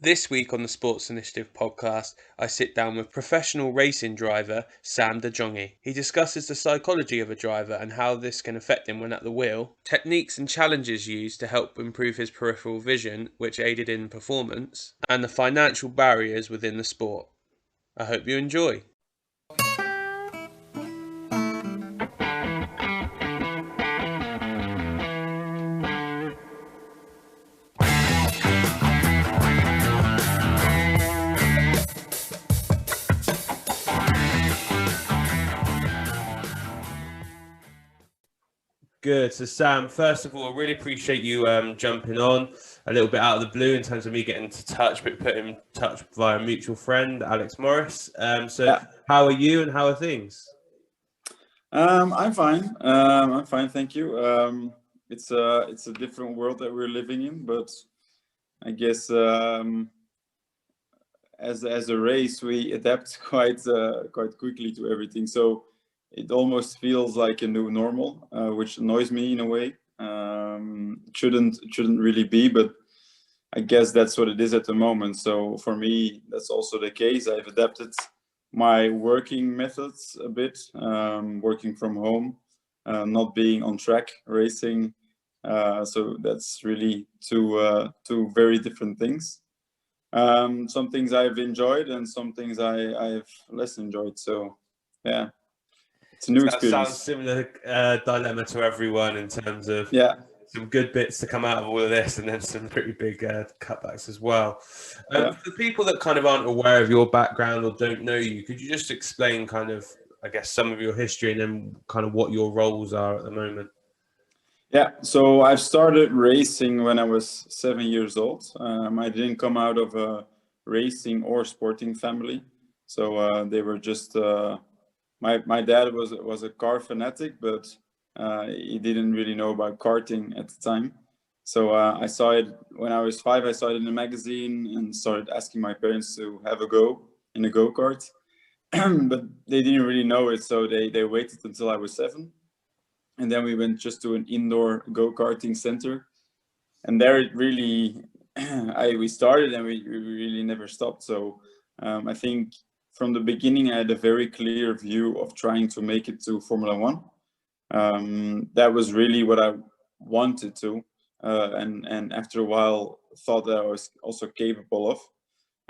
This week on the Sports Initiative podcast, I sit down with professional racing driver Sam Dejonghe. He discusses the psychology of a driver and how this can affect him when at the wheel, techniques and challenges used to help improve his peripheral vision, which aided in performance, and the financial barriers within the sport. I hope you enjoy. Good. So, Sam, first of all, I really appreciate you jumping on a little bit out of the blue in terms of me getting into touch, but put in touch via a mutual friend, Alex Morris. How are you and how are things? I'm fine. I'm fine, thank you. It's a different world that we're living in, but I guess as a race, we adapt quite quickly to everything. So it almost feels like a new normal, which annoys me in a way. Shouldn't really be, but I guess that's what it is at the moment. So for me, that's also the case. I've adapted my working methods a bit, working from home, not being on track racing. So that's really two very different things. Some things I've enjoyed and some things I've less enjoyed. So yeah. It's a new experience. Sounds similar dilemma to everyone in terms of some good bits to come out of all of this and then some pretty big cutbacks as well. For people that kind of aren't aware of your background or don't know you, could you just explain kind of, I guess, some of your history and then kind of what your roles are at the moment? Yeah, so I started racing when I was 7 years old. I didn't come out of a racing or sporting family. So they were just... My dad was a car fanatic, but he didn't really know about karting at the time. So I saw it when I was 5. I saw it in a magazine and started asking my parents to have a go in a go-kart. But they didn't really know it, so they waited until I was 7. And then we went just to an indoor go-karting center. And there it really, we started and we really never stopped. So I think from the beginning, I had a very clear view of trying to make it to Formula One. That was really what I wanted to, and after a while, thought that I was also capable of.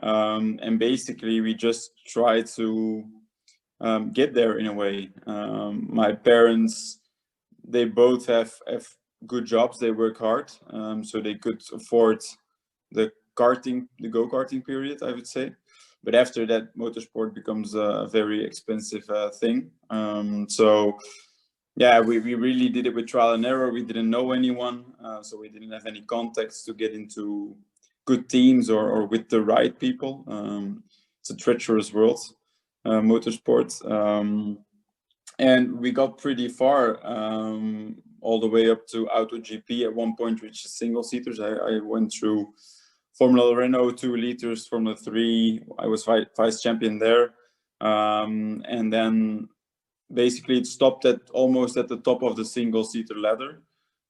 And basically, we just tried to get there in a way. My parents, they both have good jobs. They work hard, so they could afford the go-karting period, I would say. But after that, motorsport becomes a very expensive thing. So yeah, we really did it with trial and error. We didn't know anyone, so we didn't have any contacts to get into good teams or with the right people. It's a treacherous world, motorsport. And we got pretty far, all the way up to AutoGP. At one point, reached single-seaters. I went through Formula Renault 2 liters, Formula 3, I was vice champion there. And then basically it stopped almost at the top of the single-seater ladder.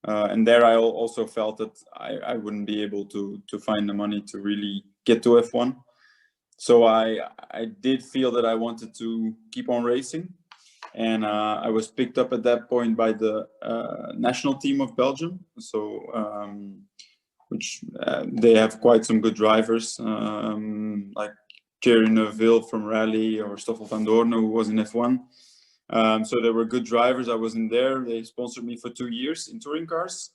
And there I also felt that I wouldn't be able to find the money to really get to F1. So I did feel that I wanted to keep on racing. And I was picked up at that point by the national team of Belgium. So... which they have quite some good drivers, like Thierry Neuville from Rally or Stoffel van Doorn, who was in F1. So there were good drivers. I was in there. They sponsored me for 2 years in touring cars.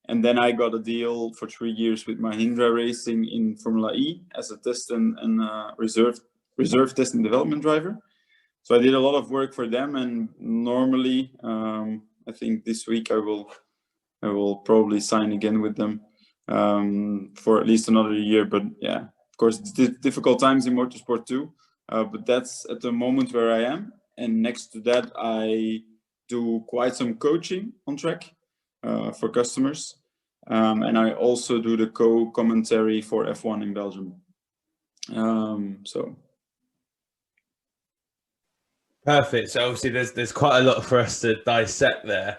And then I got a deal for 3 years with Mahindra Racing in Formula E as a test and reserve test and development driver. So I did a lot of work for them. And normally, I think this week I will probably sign again with them. For at least another year, but yeah, of course it's difficult times in motorsport too, but that's at the moment where I am. And next to that, I do quite some coaching on track for customers, and I also do the co-commentary for F1 in Belgium. So perfect. So obviously there's quite a lot for us to dissect there.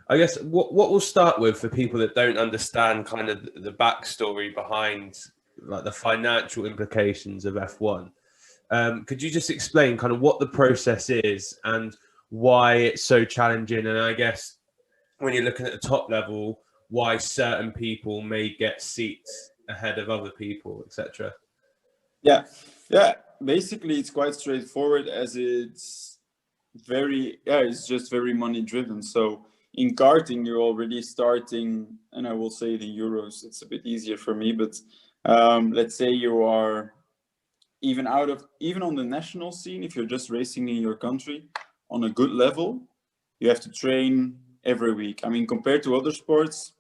I guess what we'll start with for people that don't understand kind of the backstory behind like the financial implications of F1. Could you just explain kind of what the process is and why it's so challenging? And I guess when you're looking at the top level, why certain people may get seats ahead of other people, etc. Yeah. Basically, it's quite straightforward, as it's just very money driven. So in karting, you're already starting, and I will say it in euros. It's a bit easier for me, but let's say you are even on the national scene, if you're just racing in your country on a good level, you have to train every week. I mean, compared to other sports,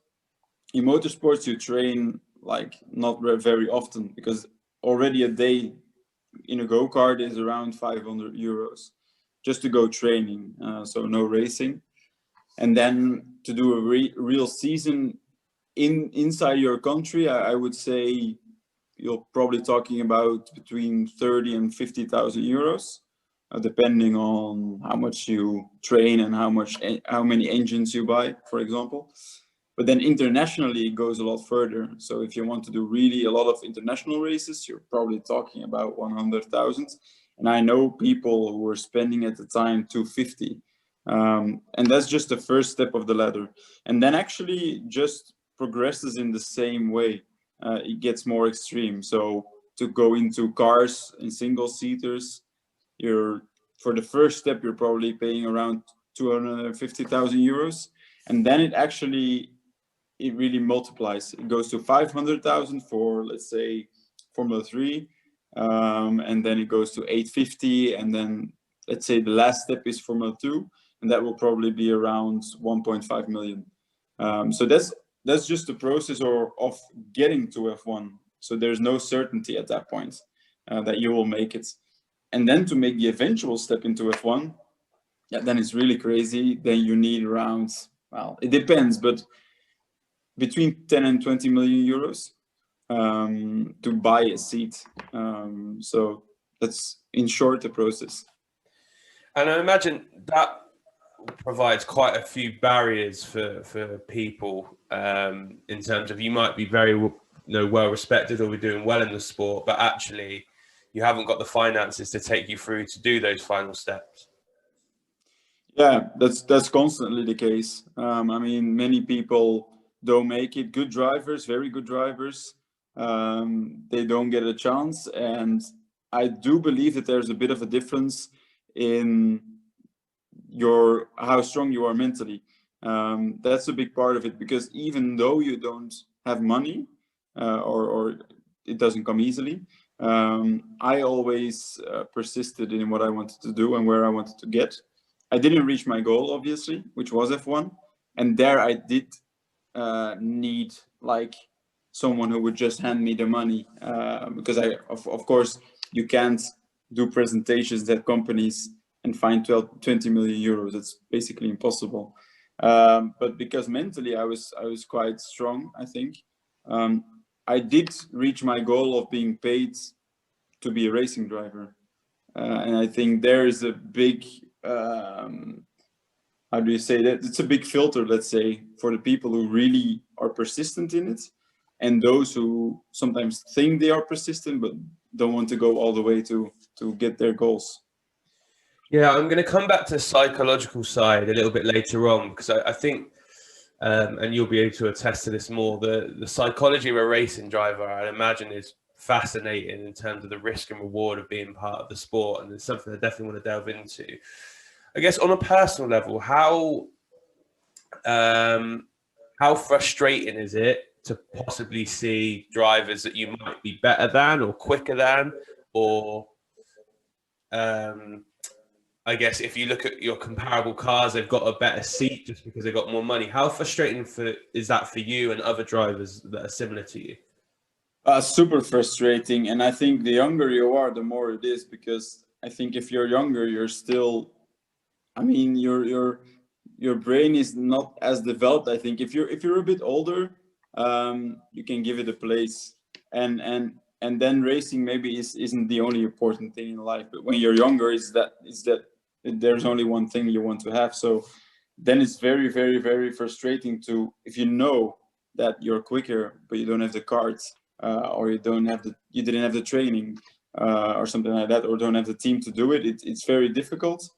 in motorsports you train like not very often, because already a day in a go-kart is around 500 euros just to go training, so no racing. And then to do a real season inside your country, I would say you're probably talking about between 30 and 50,000 euros, depending on how much you train and how many engines you buy, for example. But then internationally, it goes a lot further. So if you want to do really a lot of international races, you're probably talking about 100,000. And I know people who were spending at the time 250. And that's just the first step of the ladder. And then actually just progresses in the same way. It gets more extreme. So to go into cars and single seaters, for the first step, you're probably paying around 250,000 euros. And then it really multiplies. It goes to 500,000 for, let's say, Formula 3. And then it goes to 850. And then let's say the last step is Formula 2. And that will probably be around 1.5 million. So that's just the process of getting to F1. So there's no certainty at that point that you will make it. And then to make the eventual step into F1, then it's really crazy. Then you need around, well, it depends, but between 10 and 20 million euros to buy a seat. So that's, in short, the process. And I imagine that provides quite a few barriers for people in terms of, you might be very well respected or be doing well in the sport, but actually you haven't got the finances to take you through to do those final steps. Yeah, that's constantly the case. I mean, many people don't make it. Good drivers, very good drivers, they don't get a chance. And I do believe that there's a bit of a difference in how strong you are mentally. That's a big part of it, because even though you don't have money, or it doesn't come easily, I always persisted in what I wanted to do and where I wanted to get. I didn't reach my goal, obviously, which was F1. And there I did need like someone who would just hand me the money, because of course, you can't do presentations at companies and find 20 million euros. It's basically impossible. But because mentally I was quite strong, I think, I did reach my goal of being paid to be a racing driver. And I think there is a big, how do you say that? It's a big filter, let's say, for the people who really are persistent in it, and those who sometimes think they are persistent but don't want to go all the way to get their goals. Yeah, I'm going to come back to the psychological side a little bit later on, because I think, and you'll be able to attest to this more, the psychology of a racing driver, I imagine, is fascinating in terms of the risk and reward of being part of the sport, and it's something I definitely want to delve into. I guess on a personal level, how frustrating is it to possibly see drivers that you might be better than or quicker than, or I guess if you look at your comparable cars, they've got a better seat just because they've got more money. How frustrating is that for you and other drivers that are similar to you? Super frustrating. And I think the younger you are, the more it is, because I think if you're younger, you're still, I mean, your brain is not as developed. I think if you're a bit older, you can give it a place, and then racing maybe isn't the only important thing in life. But when you're younger, is that there's only one thing you want to have. So then it's very, very, very frustrating if you know that you're quicker but you don't have the cards, or you didn't have the training, or something like that, or don't have the team to do it. It's very difficult.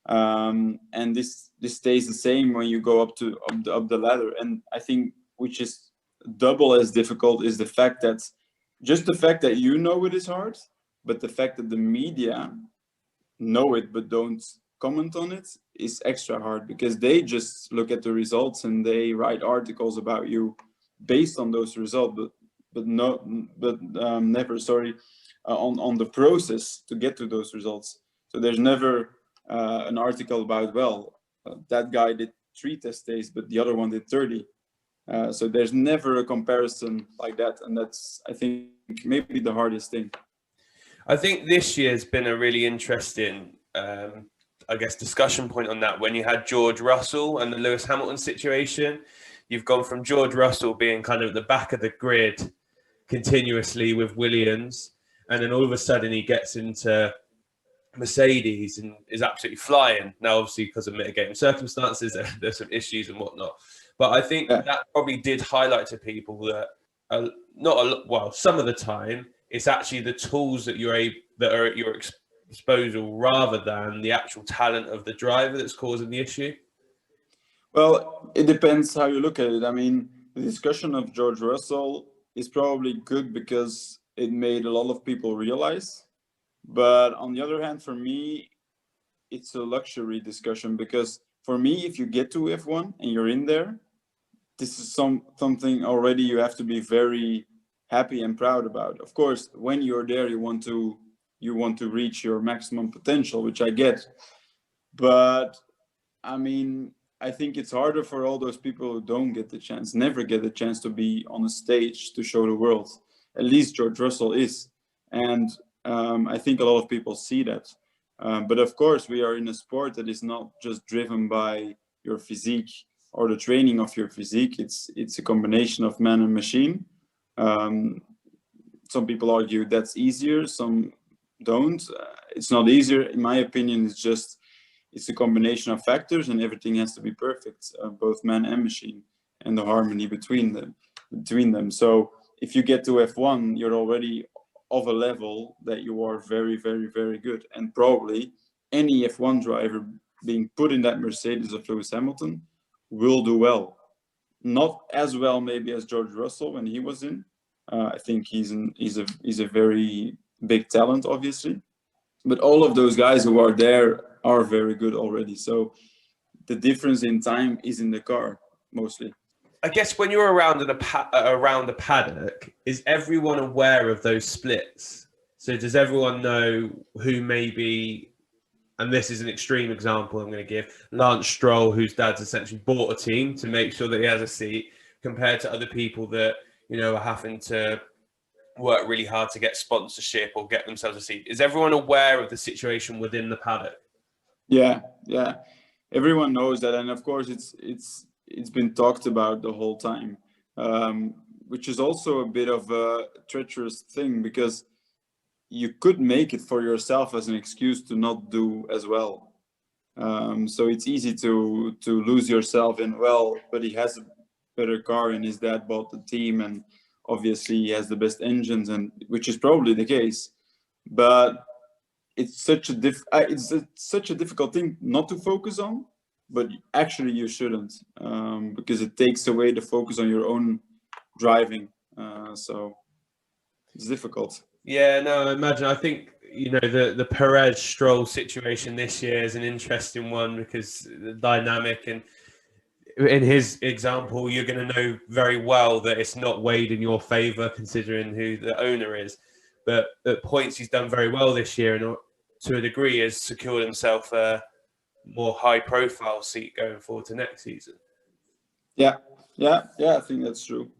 And this stays the same when you go up the ladder. And I think which is double as difficult is the fact that you know it is hard, but the fact that the media know it but don't comment on it is extra hard, because they just look at the results and they write articles about you based on those results, but never, sorry, on the process to get to those results. So there's never an article about, well, that guy did 3 test days but the other one did 30. So there's never a comparison like that, and that's, I think, maybe the hardest thing. I think this year's been a really interesting, I guess, discussion point on that. When you had George Russell and the Lewis Hamilton situation, you've gone from George Russell being kind of at the back of the grid continuously with Williams, and then all of a sudden he gets into Mercedes and is absolutely flying. Now, obviously, because of mitigating circumstances, there's some issues and whatnot. But I think that probably did highlight to people that some of the time, it's actually the tools that that are at your disposal rather than the actual talent of the driver that's causing the issue. Well, it depends how you look at it. I mean, the discussion of George Russell is probably good because it made a lot of people realize. But on the other hand, for me, it's a luxury discussion, because for me, if you get to F1 and you're in there, this is something already you have to be very happy and proud about. Of course, when you're there, you want to reach your maximum potential, which I get. But I mean, I think it's harder for all those people who don't get the chance, never get the chance to be on a stage to show the world. At least George Russell is. And I think a lot of people see that. But of course, we are in a sport that is not just driven by your physique or the training of your physique. It's a combination of man and machine. Some people argue that's easier, some don't. It's not easier. In my opinion, it's a combination of factors, and everything has to be perfect, both man and machine, and the harmony between them. So if you get to F1, you're already of a level that you are very, very, very good. And probably any F1 driver being put in that Mercedes of Lewis Hamilton will do well. Not as well maybe as George Russell when he was in. I think he's a very big talent, obviously. But all of those guys who are there are very good already. So the difference in time is in the car, mostly. I guess when you're around around the paddock, is everyone aware of those splits? So does everyone know who maybe, and this is an extreme example I'm going to give, Lance Stroll, whose dad's essentially bought a team to make sure that he has a seat, compared to other people that, are having to work really hard to get sponsorship or get themselves a seat? Is everyone aware of the situation within the paddock? Yeah. Everyone knows that, and of course it's been talked about the whole time, which is also a bit of a treacherous thing, because you could make it for yourself as an excuse to not do as well. So it's easy to lose yourself in, well, but he has a better car and his dad bought the team and obviously he has the best engines, and which is probably the case. But it's such a difficult thing not to focus on, but actually you shouldn't, because it takes away the focus on your own driving. So it's difficult. Yeah, no, I imagine. I think, the Perez Stroll situation this year is an interesting one, because the dynamic, and in his example, you're going to know very well that it's not weighed in your favor considering who the owner is. But at points, he's done very well this year, and to a degree has secured himself a more high-profile seat going forward to next season. Yeah. I think that's true.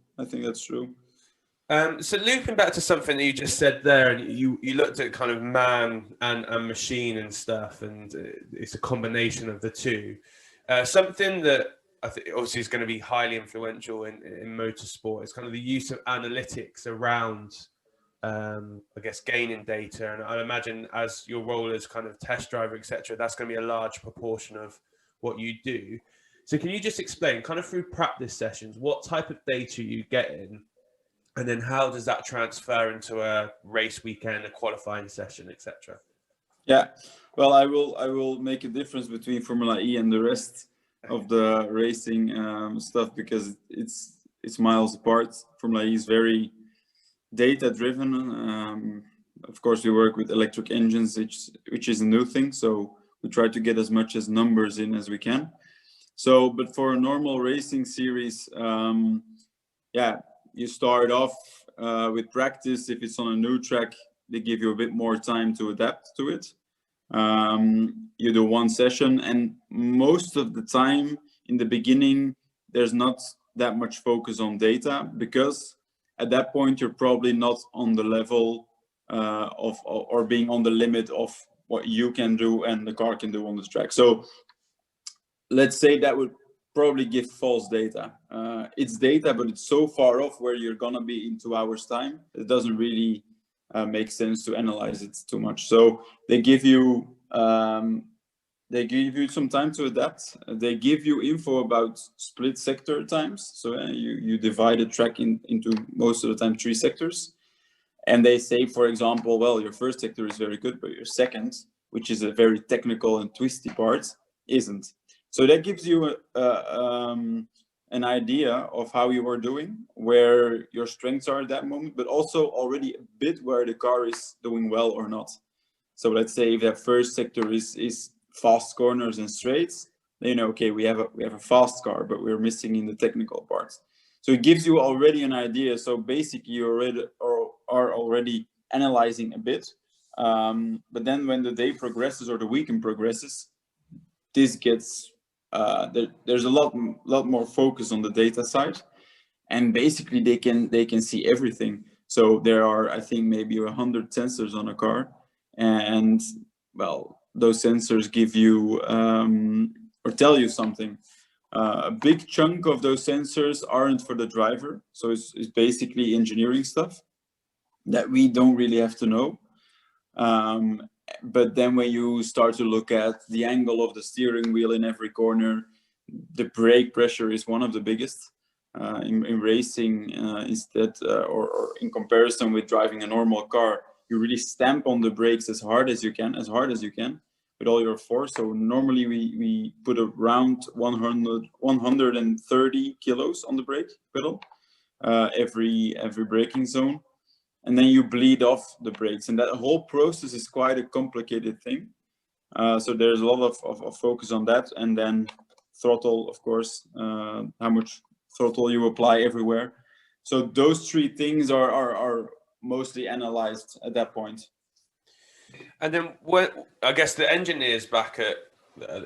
So looping back to something that you just said there, and you looked at kind of man and machine and stuff, and it's a combination of the two. Something that I think obviously is going to be highly influential in motorsport is kind of the use of analytics around, I guess, gaining data. And I imagine as your role as kind of test driver, etc., that's going to be a large proportion of what you do. So can you just explain, kind of through practice sessions, what type of data you get in, And then how does that transfer into a race weekend, a qualifying session, etc.? Yeah, well, I will make a difference between Formula E and the rest of the racing stuff, because it's miles apart. Formula E is very data driven. Of course, we work with electric engines, which is a new thing. So we try to get as much as numbers in as we can. So, but for a normal racing series, yeah, you start off with practice. If it's on a new track, they give you a bit more time to adapt to it. You do one session, and most of the time in the beginning, there's not that much focus on data, because at that point you're probably not on the level of or being on the limit of what you can do and the car can do on this track. So let's say that would probably give false data. It's data, but it's so far off where you're gonna be in 2 hours time. It doesn't really make sense to analyze it too much. So they give you some time to adapt. They give you info about split sector times. So you divide a track into most of the time 3 sectors. And they say, for example, well, your first sector is very good, but your second, which is a very technical and twisty part, isn't. So that gives you an idea of how you are doing, where your strengths are at that moment, but also already a bit where the car is doing well or not. So let's say if that first sector is fast corners and straights, then you know, okay, we have a fast car, but we're missing in the technical parts. So it gives you already an idea. So basically, you are already analyzing a bit. But then when the day progresses or the weekend progresses, this gets there's a lot more focus on the data side, and basically they can see everything. So there are, I think, maybe 100 sensors on a car, and well, those sensors give you or tell you something. A big chunk of those sensors aren't for the driver, so it's basically engineering stuff that we don't really have to know. But then when you start to look at the angle of the steering wheel in every corner, the brake pressure is one of the biggest. In racing, instead or in comparison with driving a normal car, you really stamp on the brakes as hard as you can with all your force. So normally we put around 130 kilos on the brake pedal every braking zone. And then you bleed off the brakes, and that whole process is quite a complicated thing. So there's a lot of focus on that, and then throttle, of course, how much throttle you apply everywhere. So those 3 things are mostly analyzed at that point. And then when I guess the engineers back at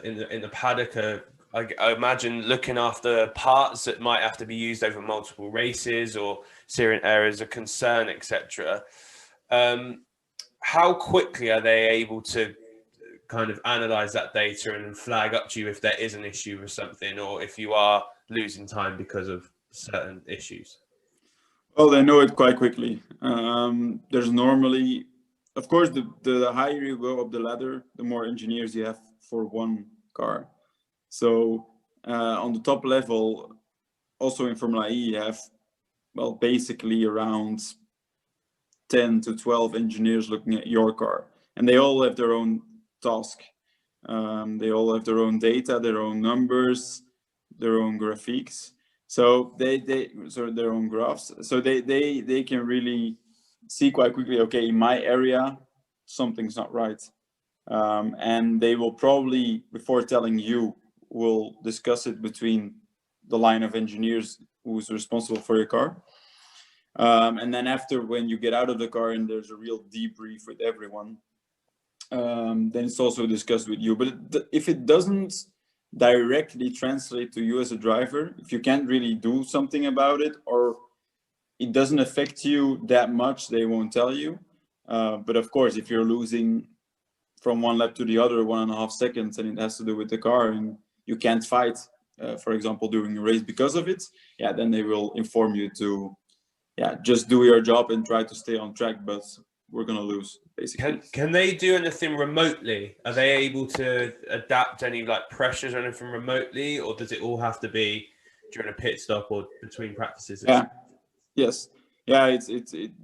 in the paddock are, I imagine, looking after parts that might have to be used over multiple races or certain areas of concern, etc. How quickly are they able to kind of analyze that data and flag up to you if there is an issue with something, or if you are losing time because of certain issues? Well, they know it quite quickly. There's normally, of course, the higher you go up the ladder, the more engineers you have for one car. So on the top level, also in Formula E, you have, well, basically around 10 to 12 engineers looking at your car, and they all have their own task. They all have their own data, their own numbers, their own graphics. So their own graphs. So they can really see quite quickly, okay, in my area, something's not right. And they will probably, before telling you, will discuss it between the line of engineers who's responsible for your car. And then after, when you get out of the car and there's a real debrief with everyone, then it's also discussed with you. But if it doesn't directly translate to you as a driver, if you can't really do something about it, or it doesn't affect you that much, they won't tell you. But of course, if you're losing from one lap to the other 1.5 seconds, and it has to do with the car, and you can't fight, for example, during a race because of it, yeah, then they will inform you to, yeah, just do your job and try to stay on track, but we're gonna lose, basically. Can they do anything remotely? Are they able to adapt any like pressures or anything remotely, or does it all have to be during a pit stop or between practices? Yeah. Yes. Yeah,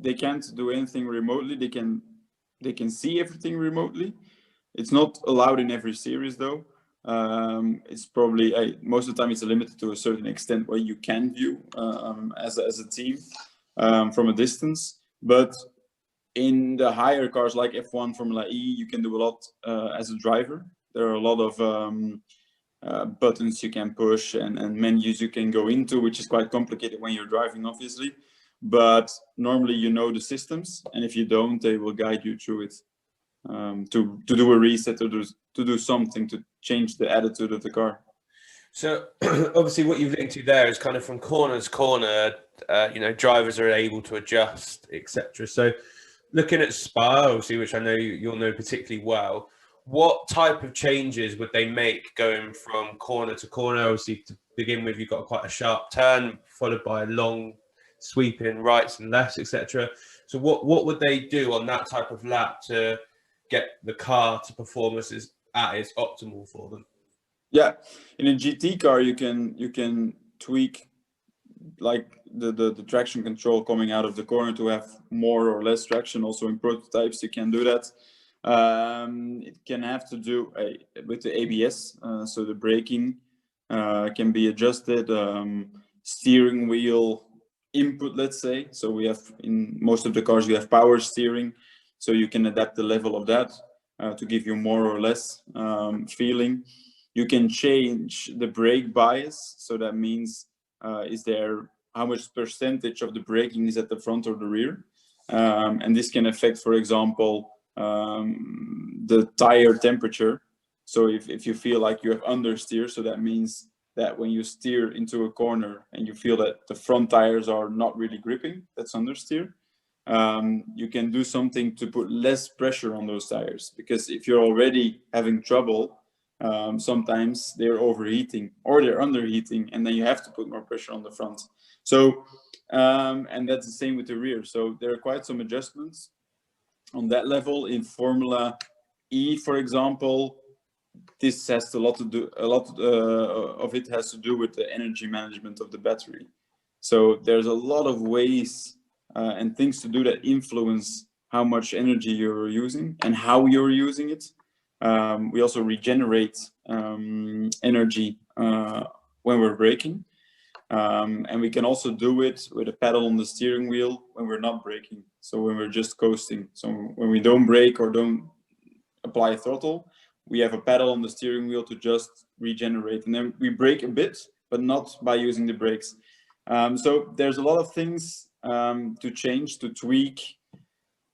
they can't do anything remotely. They can see everything remotely. It's not allowed in every series though. It's probably most of the time it's limited to a certain extent where you can view as a team from a distance. But in the higher cars like F1, Formula E, you can do a lot as a driver. There are a lot of buttons you can push and menus you can go into, which is quite complicated when you're driving, obviously. But normally you know the systems, and if you don't, they will guide you through it to do a reset or to do something to change the attitude of the car. So obviously what you've linked to there is kind of from corner to corner, drivers are able to adjust, etc. So looking at Spa, obviously, which I know you'll know particularly well, what type of changes would they make going from corner to corner? Obviously, to begin with, you've got quite a sharp turn, followed by a long sweeping rights and lefts, etc. So what would they do on that type of lap to get the car to perform at its optimal for them? Yeah, in a GT car, you can tweak like the traction control coming out of the corner to have more or less traction. Also in prototypes, you can do that. It can have to do with the ABS, so the braking can be adjusted. Steering wheel input, let's say. So we have in most of the cars you have power steering, so you can adapt the level of that to give you more or less feeling. You can change the brake bias, so that means how much percentage of the braking is at the front or the rear, and this can affect, for example, the tire temperature. So if you feel like you have understeer, so that means that when you steer into a corner and you feel that the front tires are not really gripping, that's understeer. You can do something to put less pressure on those tires, because if you're already having trouble, sometimes they're overheating or they're underheating, and then you have to put more pressure on the front. So and that's the same with the rear. So there are quite some adjustments on that level. In Formula E, for example, this has a lot of it has to do with the energy management of the battery. So there's a lot of ways and things to do that influence how much energy you're using and how you're using it. We also regenerate energy when we're braking. And we can also do it with a pedal on the steering wheel when we're not braking. So when we're just coasting. So when we don't brake or don't apply throttle, we have a pedal on the steering wheel to just regenerate. And then we brake a bit, but not by using the brakes. So there's a lot of things to change, to tweak.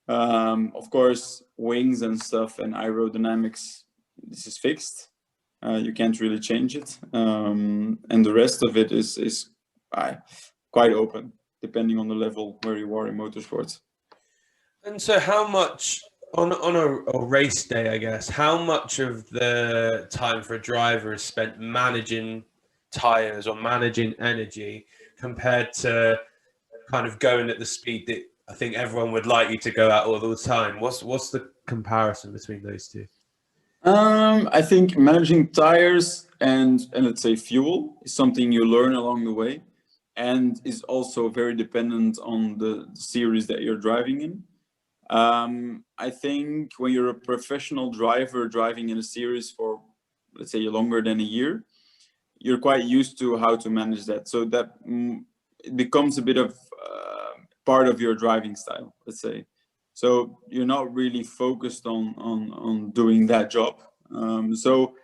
Of course, wings and stuff and aerodynamics, this is fixed. You can't really change it. And the rest of it is quite open, depending on the level where you are in motorsports. And so how much, on a race day, I guess, how much of the time for a driver is spent managing tires or managing energy compared to kind of going at the speed that I think everyone would like you to go at all the time? What's the comparison between those two? I think managing tires and let's say fuel is something you learn along the way, and is also very dependent on the series that you're driving in. I think when you're a professional driver driving in a series for, let's say, longer than a year, you're quite used to how to manage that. So that it becomes a bit of part of your driving style, let's say. So you're not really focused on doing that job. So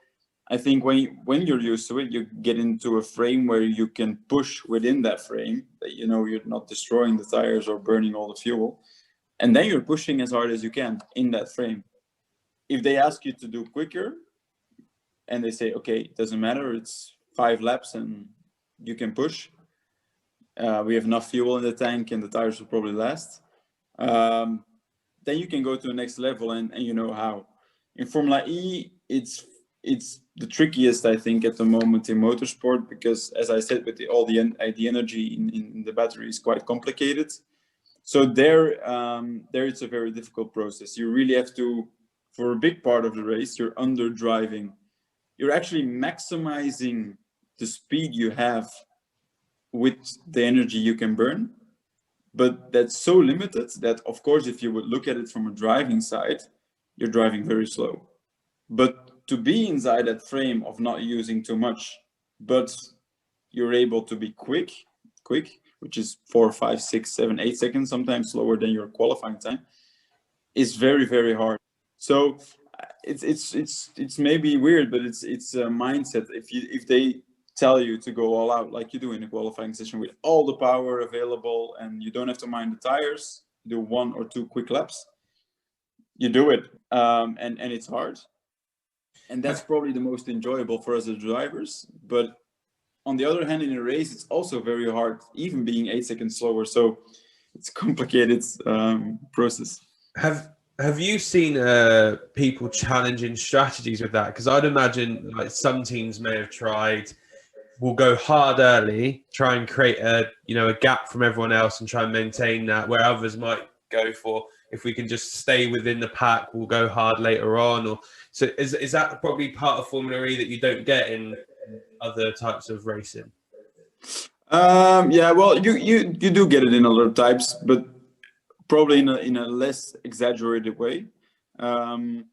I think when you're used to it, you get into a frame where you can push within that frame, that you know you're not destroying the tires or burning all the fuel. And then you're pushing as hard as you can in that frame. If they ask you to do quicker and they say, okay, it doesn't matter, it's 5 laps and you can push. We have enough fuel in the tank and the tires will probably last. Then you can go to the next level and you know how. In Formula E, it's the trickiest, I think, at the moment in motorsport, because as I said, with all the energy in the battery is quite complicated. So there it's a very difficult process. You really have to, for a big part of the race, you're under driving. You're actually maximizing the speed you have with the energy you can burn, but that's so limited that, of course, if you would look at it from a driving side, you're driving very slow. But to be inside that frame of not using too much, but you're able to be quick, which is 4, 5, 6, 7, 8 seconds, sometimes slower than your qualifying time, is very, very hard. So it's maybe weird, but it's a mindset. If they tell you to go all out like you do in a qualifying session with all the power available and you don't have to mind the tires, do 1 or 2 quick laps, you do it, and it's hard, and that's probably the most enjoyable for us as drivers. But on the other hand, in a race, it's also very hard, even being 8 seconds slower. So it's a complicated process. Have you seen people challenging strategies with that? Because I'd imagine like some teams may have tried, will go hard early, try and create a gap from everyone else and try and maintain that, where others might go for, if we can just stay within the pack, we'll go hard later on. Or so is that probably part of Formula E that you don't get in other types of racing? Yeah, well, you do get it in other types, but probably in a less exaggerated way. And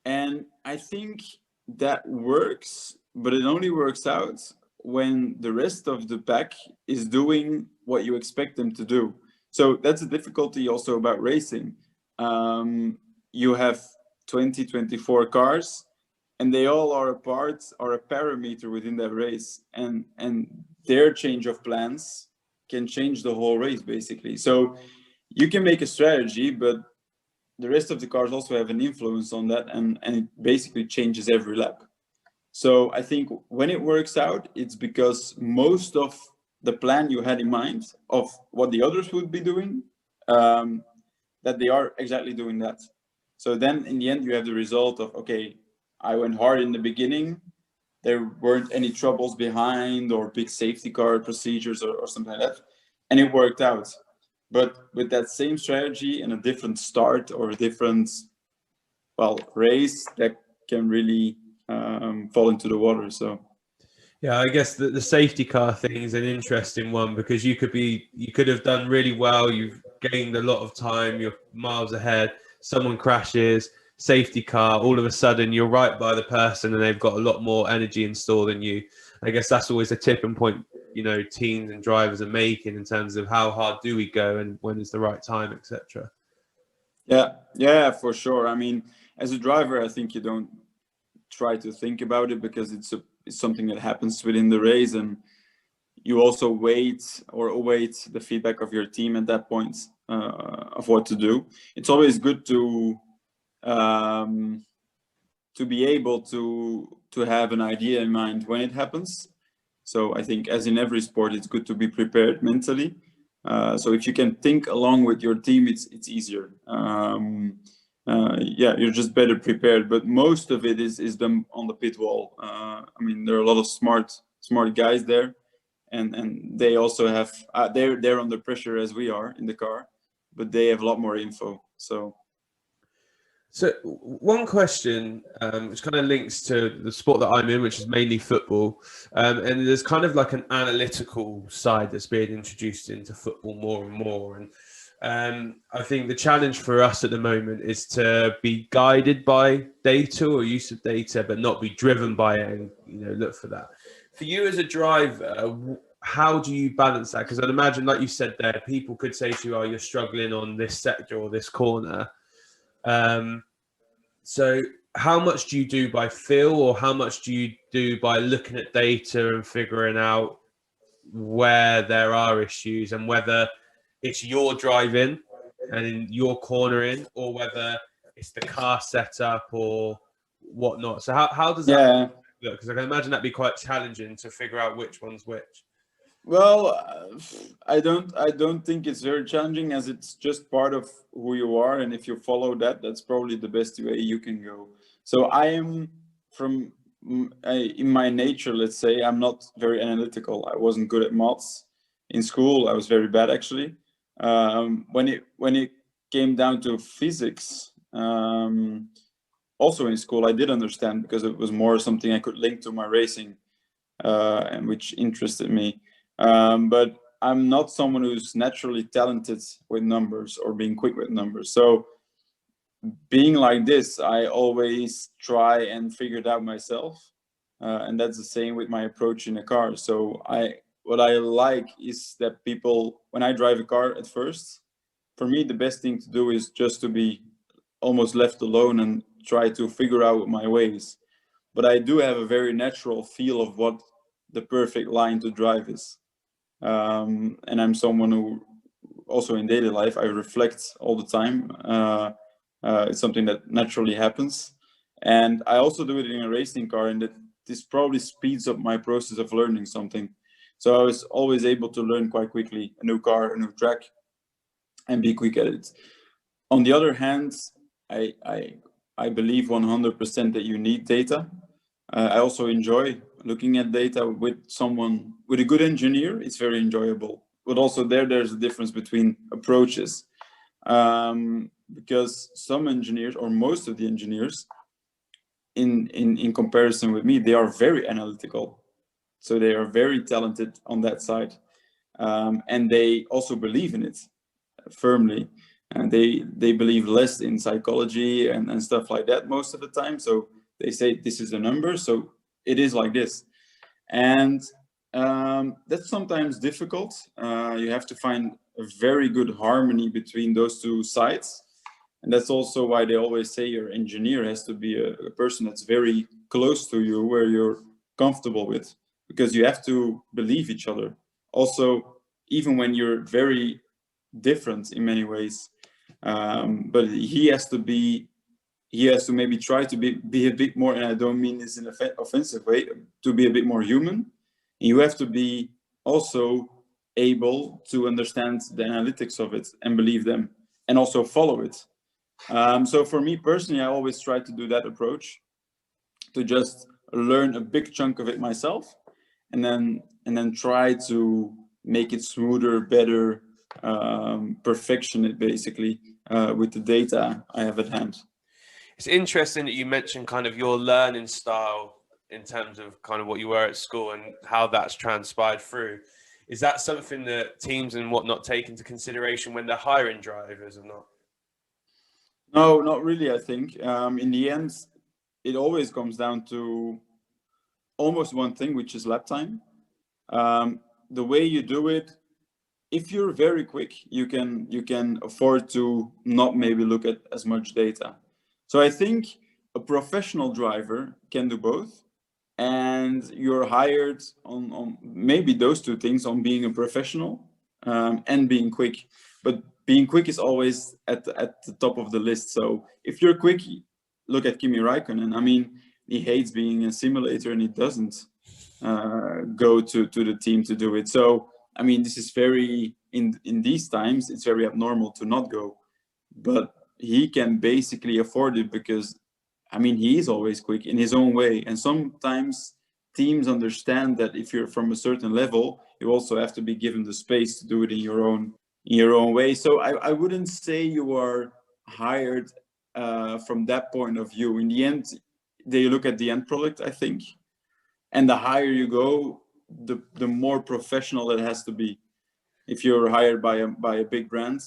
I think that works, but it only works out when the rest of the pack is doing what you expect them to do. So that's a difficulty also about racing. You have 20, 24 cars, and they all are a parameter within that race, and their change of plans can change the whole race, basically. So you can make a strategy, but the rest of the cars also have an influence on that, and it basically changes every lap. So I think when it works out, it's because most of the plan you had in mind of what the others would be doing, that they are exactly doing that. So then in the end, you have the result of, okay, I went hard in the beginning, there weren't any troubles behind or big safety car procedures or something like that, and it worked out. But with that same strategy and a different start or a different, race, that can really fall into the water. So yeah, I guess the safety car thing is an interesting one, because you could have done really well, you've gained a lot of time, you're miles ahead, someone crashes, safety car, all of a sudden you're right by the person and they've got a lot more energy in store than you. I guess that's always a tipping point, teams and drivers are making, in terms of how hard do we go and when is the right time, etc. Yeah, for sure. I mean, as a driver, I think you don't try to think about it, because it's something that happens within the race, and you also await the feedback of your team at that point, of what to do. It's always good to be able to have an idea in mind when it happens. So I think, as in every sport, it's good to be prepared mentally. So if you can think along with your team, it's easier. You're just better prepared. But most of it is done on the pit wall. I mean, there are a lot of smart guys there, and they also have they're under pressure as we are in the car, but they have a lot more info. So one question, which kind of links to the sport that I'm in, which is mainly football, and there's kind of like an analytical side that's being introduced into football more and more. And I think the challenge for us at the moment is to be guided by data or use of data, but not be driven by it and look for that. For you as a driver, how do you balance that? Because I'd imagine, like you said there, people could say to you, "Oh, you're struggling on this sector or this corner." So how much do you do by feel, or how much do you do by looking at data and figuring out where there are issues, and whether it's your driving and your cornering, or whether it's the car setup or whatnot? So how does that look? Because I can imagine that'd be quite challenging to figure out which one's which. Well, I don't think it's very challenging, as it's just part of who you are, and if you follow that, that's probably the best way you can go. So I am in my nature, let's say, I'm not very analytical. I wasn't good at maths in school. I was very bad, actually. When it came down to physics, also in school, I did understand, because it was more something I could link to my racing, and which interested me. But I'm not someone who's naturally talented with numbers or being quick with numbers. So being like this, I always try and figure it out myself. And that's the same with my approach in a car. So what I like is that people, when I drive a car at first, for me, the best thing to do is just to be almost left alone and try to figure out my ways. But I do have a very natural feel of what the perfect line to drive is. And I'm someone who also in daily life, I reflect all the time. It's something that naturally happens. And I also do it in a racing car, and this probably speeds up my process of learning something. So I was always able to learn quite quickly a new car, a new track, and be quick at it. On the other hand, I believe 100% that you need data. I also enjoy looking at data with someone, with a good engineer. It's very enjoyable. But also there's a difference between approaches. Because some engineers, or most of the engineers, in comparison with me, they are very analytical. So they are very talented on that side. And they also believe in it firmly. And they believe less in psychology and stuff like that most of the time. So they say this is a number, so it is like this. And that's sometimes difficult. You have to find a very good harmony between those two sides. And that's also why they always say your engineer has to be a person that's very close to you, where you're comfortable with, because you have to believe each other. Also, even when you're very different in many ways, but he has to maybe try to be a bit more, and I don't mean this in an offensive way, to be a bit more human. You have to be also able to understand the analytics of it and believe them, and also follow it. So for me personally, I always try to do that approach, to just learn a big chunk of it myself, and then try to make it smoother, better, perfection it basically with the data I have at hand. It's interesting that you mentioned kind of your learning style in terms of kind of what you were at school and how that's transpired through. Is that something that teams and whatnot take into consideration when they're hiring drivers or not? No, not really. I think in the end, it always comes down to almost one thing, which is lap time. The way you do it, if you're very quick, you can afford to not maybe look at as much data. So I think a professional driver can do both, and you're hired on maybe those two things, on being a professional and being quick. But being quick is always at the top of the list. So if you're quick, look at Kimi Raikkonen. I mean, he hates being a simulator, and he doesn't go to the team to do it. So I mean, this is very in these times, it's very abnormal to not go, but he can basically afford it because, I mean, he is always quick in his own way. And sometimes teams understand that if you're from a certain level, you also have to be given the space to do it in your own way. So I wouldn't say you are hired from that point of view. In the end, they look at the end product, I think. And the higher you go, the more professional it has to be. If you're hired by a big brand,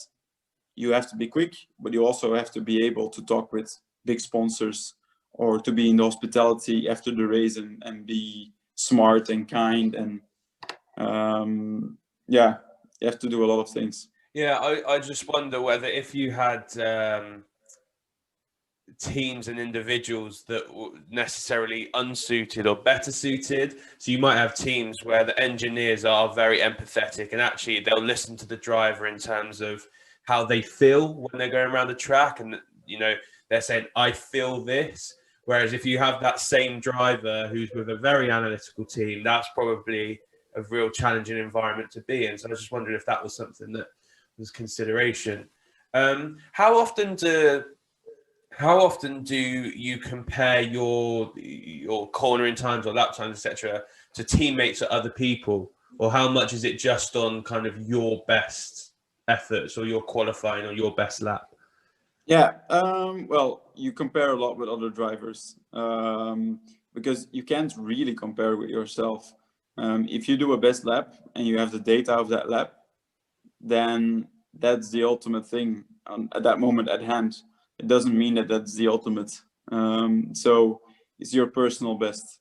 you have to be quick, but you also have to be able to talk with big sponsors, or to be in the hospitality after the race and be smart and kind. And yeah, you have to do a lot of things. Yeah, I just wonder whether if you had teams and individuals that were necessarily unsuited or better suited. So you might have teams where the engineers are very empathetic and actually they'll listen to the driver in terms of how they feel when they're going around the track, and they're saying, I feel this. Whereas if you have that same driver who's with a very analytical team, that's probably a real challenging environment to be in. So I was just wondering if that was something that was consideration. How often do you compare your cornering times or lap times, etc., to teammates or other people, or how much is it just on kind of your best efforts or your qualifying or your best lap? Yeah, well, you compare a lot with other drivers because you can't really compare with yourself. If you do a best lap and you have the data of that lap, then that's the ultimate thing at that moment at hand. It doesn't mean that that's the ultimate. So it's your personal best.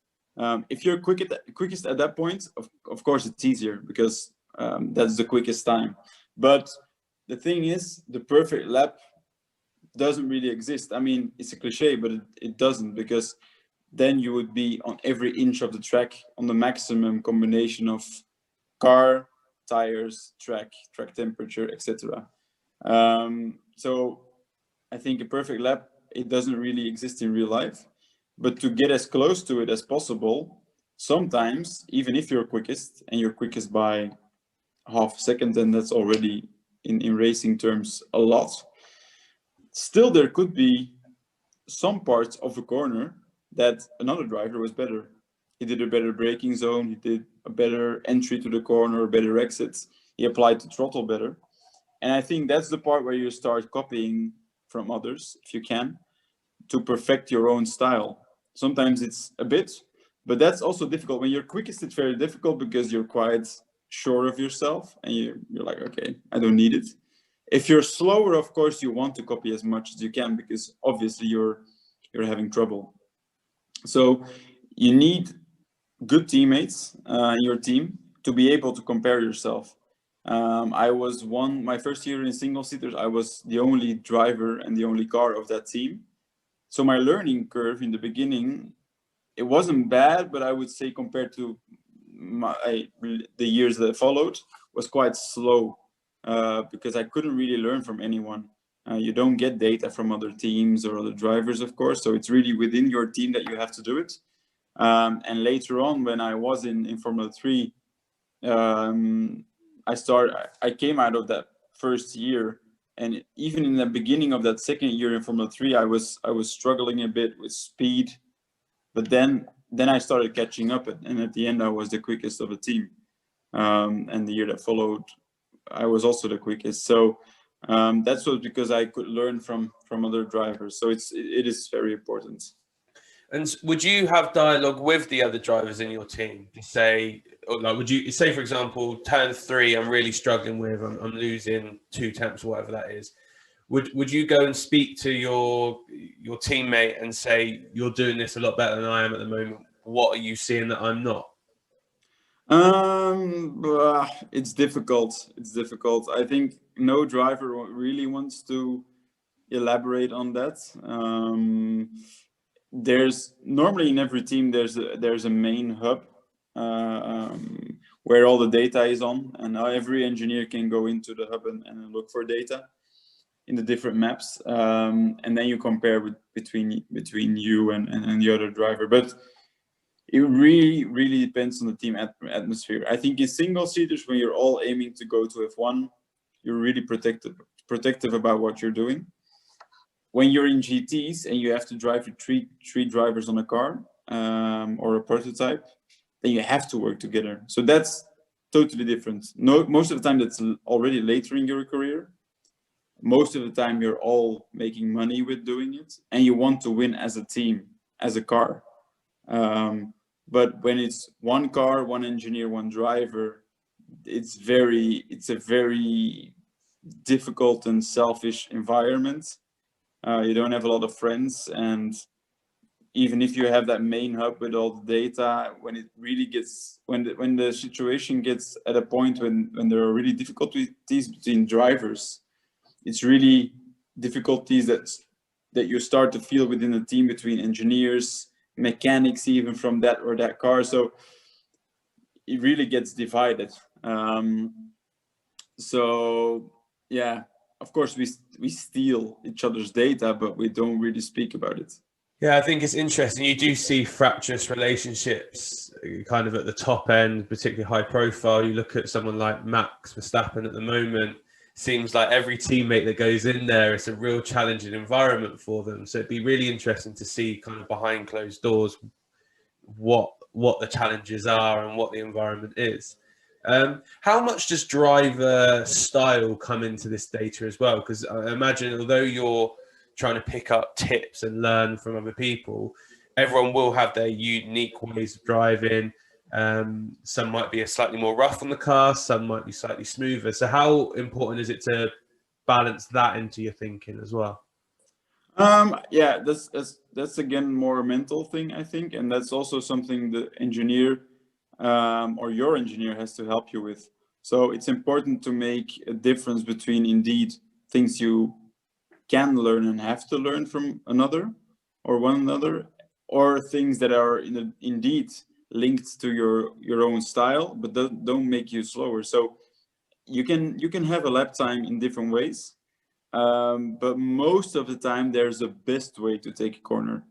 If you're quickest at that point, of course it's easier because that's the quickest time. But the thing is, the perfect lap doesn't really exist. I mean, it's a cliche, but it doesn't, because then you would be on every inch of the track on the maximum combination of car, tires, track temperature, etc. So I think a perfect lap, it doesn't really exist in real life. But to get as close to it as possible, sometimes, even if you're quickest and you're quickest by half a second, then that's already in racing terms a lot. Still, there could be some parts of a corner that another driver was better. He did a better braking zone, he did a better entry to the corner, better exits, he applied the throttle better. And I think that's the part where you start copying from others, if you can, to perfect your own style. Sometimes it's a bit, but that's also difficult. When you're quickest, it's very difficult because you're quite sure of yourself and you're like, okay, I don't need it. If you're slower, of course, you want to copy as much as you can because obviously you're having trouble. So you need good teammates in your team to be able to compare yourself. I was my first year in single seaters, I was the only driver and the only car of that team. So my learning curve in the beginning, it wasn't bad, but I would say compared to the years that followed, was quite slow because I couldn't really learn from anyone. You don't get data from other teams or other drivers, of course. So it's really within your team that you have to do it. And later on, when I was in Formula 3, I came out of that first year, and even in the beginning of that second year in Formula 3, I was struggling a bit with speed, but then I started catching up, and at the end I was the quickest of the team. And the year that followed, I was also the quickest. So that's was because I could learn from other drivers. So it is very important. And would you have dialogue with the other drivers in your team to say, or like, would you say, for example, turn 3, I'm really struggling with, I'm losing 2 temps or whatever that is. Would you go and speak to your teammate and say, you're doing this a lot better than I am at the moment? What are you seeing that I'm not? It's difficult. It's difficult. I think no driver really wants to elaborate on that. There's normally in every team there's a main hub where all the data is on, and every engineer can go into the hub and look for data in the different maps, and then you compare between you and the other driver. But it really depends on the team atmosphere. I think in single seaters, when you're all aiming to go to F1, you're really protective about what you're doing. When you're in GTs and you have to drive with three drivers on a car or a prototype, then you have to work together. So that's totally different. Most of the time that's already later in your career. Most of the time you're all making money with doing it, and you want to win as a team, as a car. But when it's one car, one engineer, one driver, it's a very difficult and selfish environment. You don't have a lot of friends, and even if you have that main hub with all the data, when it really gets when the situation gets at a point when there are really difficulties between drivers, it's really difficulties that you start to feel within the team between engineers, mechanics, even from that or that car. So it really gets divided. So yeah, of course we steal each other's data, but we don't really speak about it. Yeah, I think it's interesting. You do see fractious relationships kind of at the top end, particularly high profile. You look at someone like Max Verstappen at the moment, seems like every teammate that goes in there, it's a real challenging environment for them. So it'd be really interesting to see kind of behind closed doors what the challenges are and what the environment is. How much does driver style come into this data as well? Because I imagine, although you're trying to pick up tips and learn from other people, everyone will have their unique ways of driving. Some might be a slightly more rough on the car, some might be slightly smoother. So how important is it to balance that into your thinking as well? Yeah, that's again more a mental thing, I think, and that's also something the engineer or your engineer has to help you with. So it's important to make a difference between indeed things you can learn and have to learn from another or one another, or things that are indeed linked to your own style, but don't make you slower. So you can have a lap time in different ways. But most of the time, there's a best way to take a corner.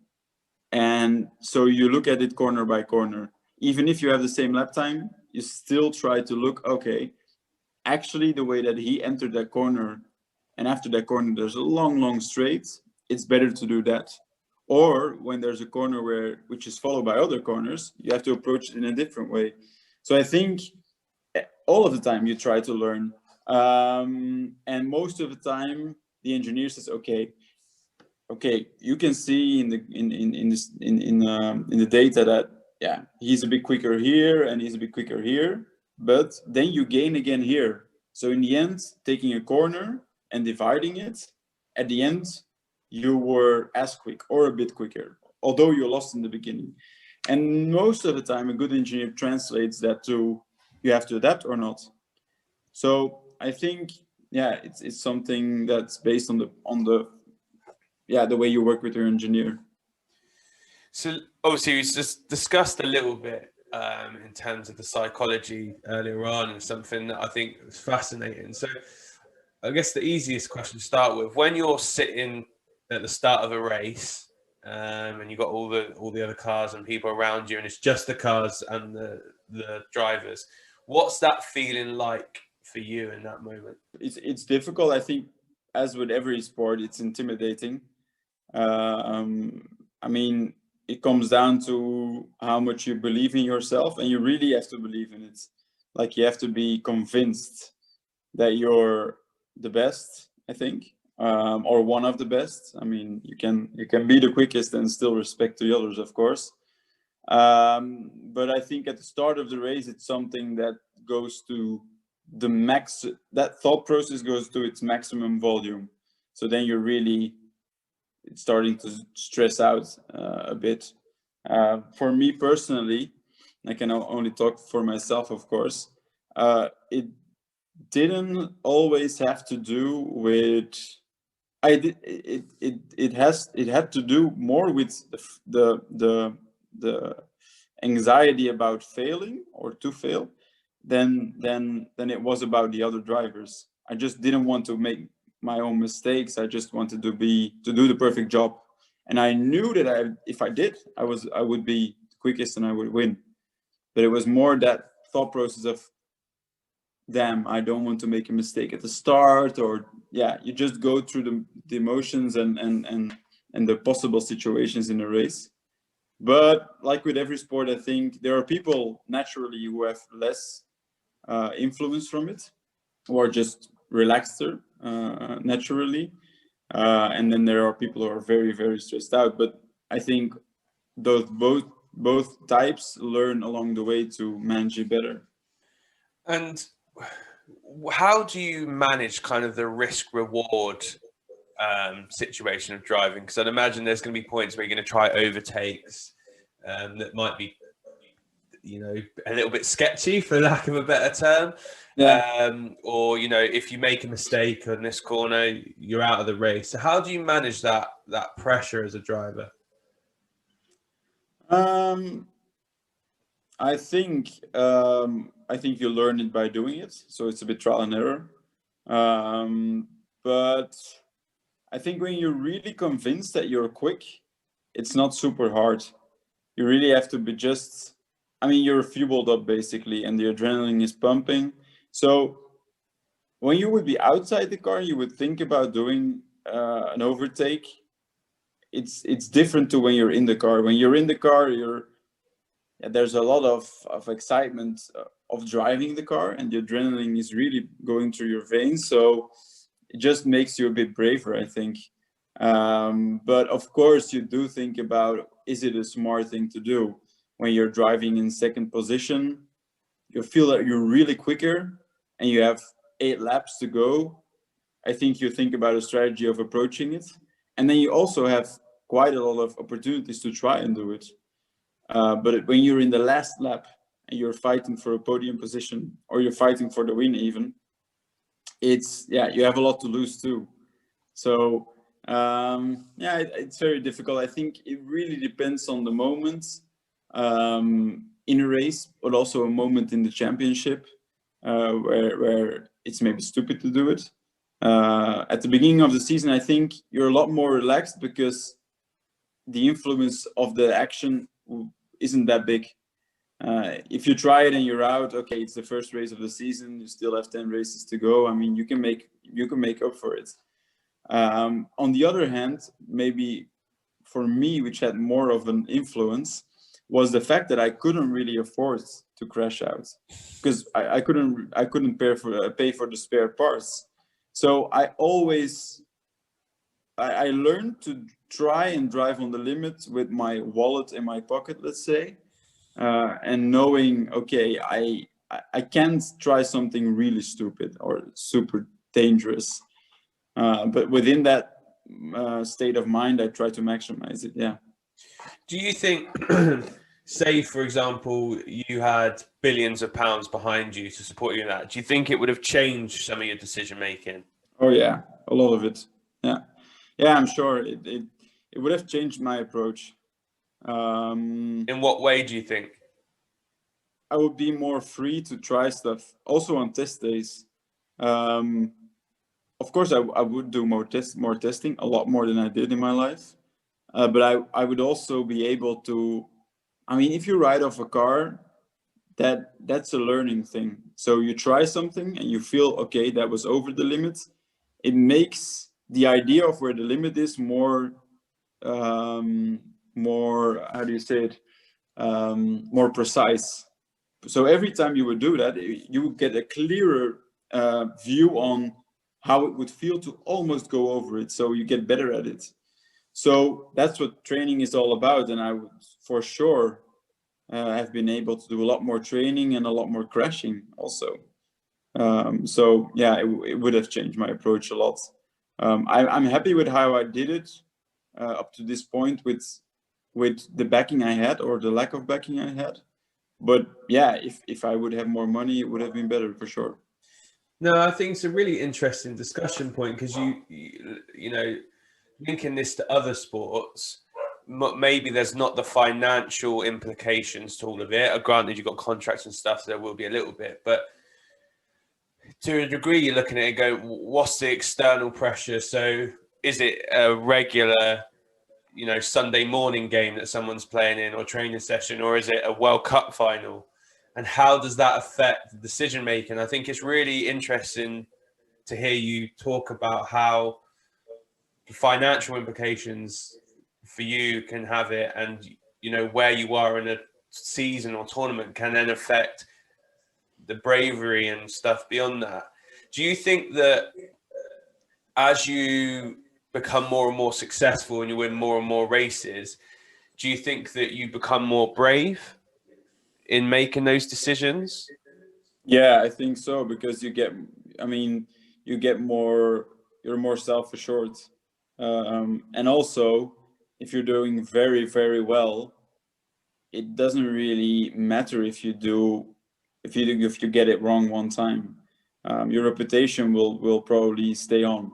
And so you look at it corner by corner. Even if you have the same lap time, you still try to look, okay, actually, the way that he entered that corner, and after that corner, there's a long, long straight, it's better to do that. Or when there's a corner which is followed by other corners, you have to approach it in a different way. So I think all of the time you try to learn. And most of the time, the engineer says, okay, you can see in the data that yeah, he's a bit quicker here and he's a bit quicker here, but then you gain again here. So in the end, taking a corner and dividing it, at the end, you were as quick or a bit quicker, although you lost in the beginning. And most of the time, a good engineer translates that to you have to adapt or not. So I think yeah, it's something that's based on the way you work with your engineer. So obviously we just discussed a little bit in terms of the psychology earlier on, and something that I think was fascinating. So I guess the easiest question to start with, when you're sitting at the start of a race, and you've got all the other cars and people around you, and it's just the cars and the drivers, what's that feeling like for you in that moment? It's difficult. I think, as with every sport, it's intimidating. I mean, it comes down to how much you believe in yourself, and you really have to believe in it. Like you have to be convinced that you're the best, I think, or one of the best. I mean, you can be the quickest and still respect the others, of course. But I think at the start of the race, it's something that goes to the max. That thought process goes to its maximum volume. So then you're really starting to stress out a bit. For me personally, I can only talk for myself, of course. It didn't always have to do with. It had to do more with the anxiety about failing or to fail than it was about the other drivers. I just didn't want to make my own mistakes. I just wanted to do the perfect job, and I knew that if I did, I would be the quickest and I would win. But it was more that thought process of, damn, I don't want to make a mistake at the start, or yeah, you just go through the emotions and the possible situations in a race. But like with every sport, I think there are people naturally who have less influence from it, or just relaxed naturally. And then there are people who are very, very stressed out. But I think those both types learn along the way to manage it better. And how do you manage kind of the risk reward situation of driving? Because I'd imagine there's going to be points where you're going to try overtakes that might be, a little bit sketchy, for lack of a better term. Yeah. Or, if you make a mistake on this corner, you're out of the race. So how do you manage that pressure as a driver? I think you learn it by doing it, so it's a bit trial and error. But I think when you're really convinced that you're quick, it's not super hard. You really have to be you're fueled up basically, and the adrenaline is pumping. So when you would be outside the car, you would think about doing an overtake. It's different to when you're in the car. When you're in the car, there's a lot of excitement of driving the car, and the adrenaline is really going through your veins. So it just makes you a bit braver, I think. But of course, you do think about, is it a smart thing to do? when you're driving in second position, you feel that you're really quicker and you have 8 laps to go. I think you think about a strategy of approaching it. And then you also have quite a lot of opportunities to try and do it. But when you're in the last lap and you're fighting for a podium position, or you're fighting for the win even, it's, yeah, you have a lot to lose too. So it's very difficult. I think it really depends on the moment in a race, but also a moment in the championship where it's maybe stupid to do it. At the beginning of the season, I think you're a lot more relaxed because the influence of the action isn't that big. If you try it and you're out, okay, it's the first race of the season. You still have 10 races to go. I mean, you can make up for it. On the other hand, maybe for me, which had more of an influence, was the fact that I couldn't really afford to crash out because I couldn't pay for the spare parts. So I learned to try and drive on the limit with my wallet in my pocket, let's say, and knowing, okay, I can't try something really stupid or super dangerous, but within that state of mind, I try to maximize it. Yeah. Do you think, say for example, you had billions of pounds behind you to support you in that, do you think it would have changed some of your decision making? Oh yeah, a lot of it. Yeah, I'm sure it would have changed my approach. In what way do you think? I would be more free to try stuff, also on test days. Of course, I would do more testing, a lot more than I did in my life. But I would also be able to, I mean, if you ride off a car, that's a learning thing. So you try something and you feel, okay, that was over the limit. It makes the idea of where the limit is more, how do you say it, more precise. So every time you would do that, you would get a clearer view on how it would feel to almost go over it. So you get better at it. So that's what training is all about. And I would for sure have been able to do a lot more training and a lot more crashing also. So yeah, it would have changed my approach a lot. I'm happy with how I did it up to this point with the backing I had, or the lack of backing I had. But yeah, if I would have more money, it would have been better for sure. No, I think it's a really interesting discussion point because you know, linking this to other sports, maybe there's not the financial implications to all of it. Granted, you've got contracts and stuff, so there will be a little bit, but to a degree, you're looking at it going, what's the external pressure? So is it a regular, Sunday morning game that someone's playing in, or training session, or is it a World Cup final? And how does that affect the decision making? I think it's really interesting to hear you talk about how the financial implications for you can have it, and where you are in a season or tournament can then affect the bravery and stuff beyond that. Do you think that as you become more and more successful and you win more and more races, do you think that you become more brave in making those decisions? Yeah, I think so, because you're more self-assured. And also, if you're doing very, very well, it doesn't really matter if you get it wrong one time. Your reputation will probably stay on.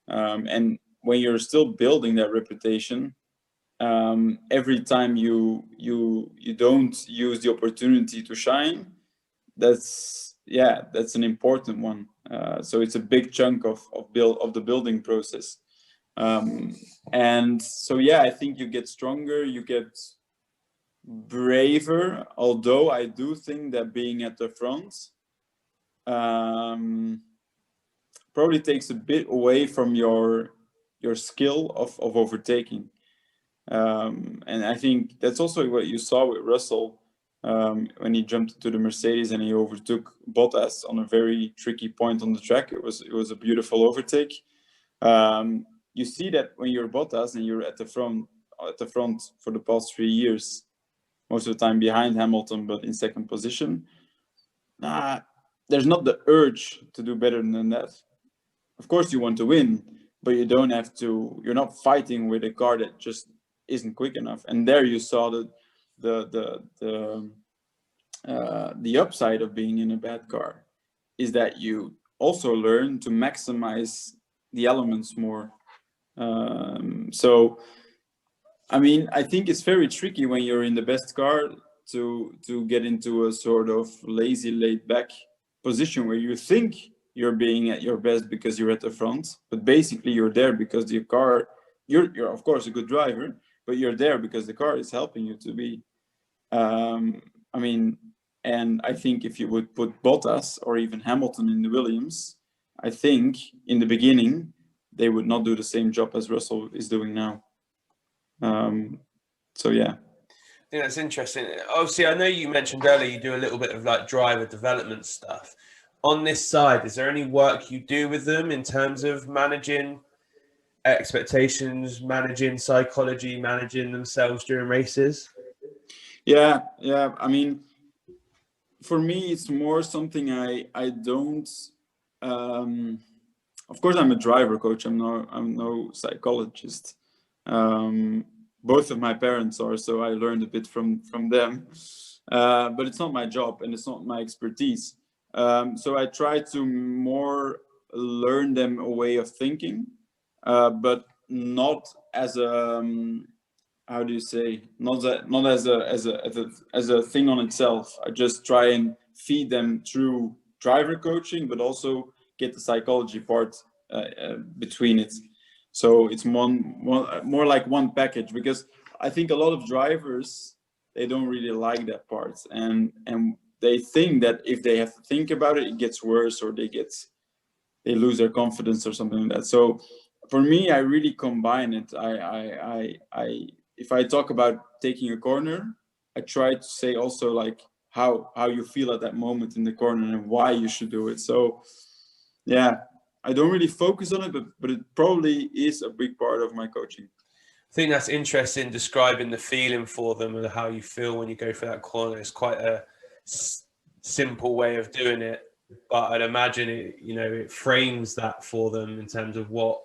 And when you're still building that reputation, every time you don't use the opportunity to shine, that's an important one. So it's a big chunk of the building process. And so yeah, I think you get stronger, you get braver, although I do think that being at the front probably takes a bit away from your skill of overtaking. And I think that's also what you saw with Russell when he jumped into the Mercedes and he overtook Bottas on a very tricky point on the track. It was a beautiful overtake. You see that when you're Bottas and you're at the front for the past 3 years, most of the time behind Hamilton, but in second position. There's not the urge to do better than that. Of course, you want to win, but you don't have to. You're not fighting with a car that just isn't quick enough. And there you saw the upside of being in a bad car is that you also learn to maximize the elements more. So, I mean, I think it's very tricky when you're in the best car to get into a sort of lazy, laid back position where you think you're being at your best because you're at the front, but basically you're there because your car, you're of course a good driver, but you're there because the car is helping you to be. I mean, and I think if you would put Bottas or even Hamilton in the Williams, I think in the beginning they would not do the same job as Russell is doing now. So yeah. I think that's interesting. Obviously, I know you mentioned earlier you do a little bit of like driver development stuff. On this side, is there any work you do with them in terms of managing expectations, managing psychology, managing themselves during races? Yeah. I mean, for me, it's more something I don't. Of course, I'm a driver coach. I'm no psychologist. Both of my parents are, so I learned a bit from them. But it's not my job and it's not my expertise. So I try to more learn them a way of thinking, but not as a how do you say, not as a thing on itself. I just try and feed them through driver coaching, but also get the psychology part between it. So it's more like one package, because I think a lot of drivers, they don't really like that part, and they think that if they have to think about it, it gets worse, or they lose their confidence or something like that. So for me, I really combine it. If I talk about taking a corner, I try to say also like how you feel at that moment in the corner and why you should do it. So yeah, I don't really focus on it, but it probably is a big part of my coaching. I think that's interesting, describing the feeling for them and how you feel when you go for that corner. It's quite a simple way of doing it, but I'd imagine it, it frames that for them in terms of what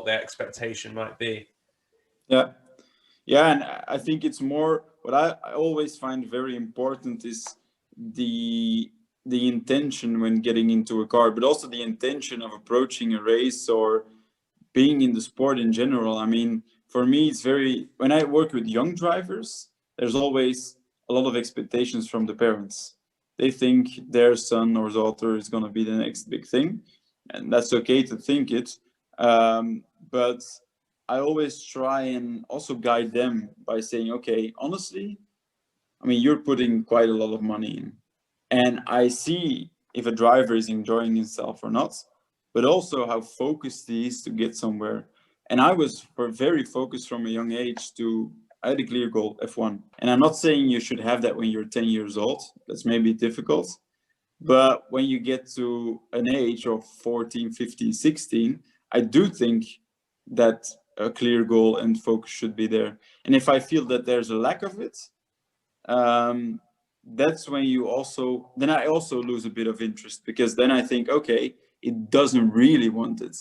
their expectation might be. Yeah, and I think it's more what I always find very important is the intention when getting into a car, but also the intention of approaching a race or being in the sport in general. I mean, for me, it's when I work with young drivers, there's always a lot of expectations from the parents. They think their son or daughter is going to be the next big thing, and that's okay to think it. But I always try and also guide them by saying, okay, honestly, I mean, you're putting quite a lot of money in, and I see if a driver is enjoying himself or not, but also how focused he is to get somewhere. And I was very focused from a young age I had a clear goal, F1. And I'm not saying you should have that when you're 10 years old. That's maybe difficult. But when you get to an age of 14, 15, 16, I do think that a clear goal and focus should be there. And if I feel that there's a lack of it, that's when then I also lose a bit of interest, because then I think, okay, it doesn't really want it.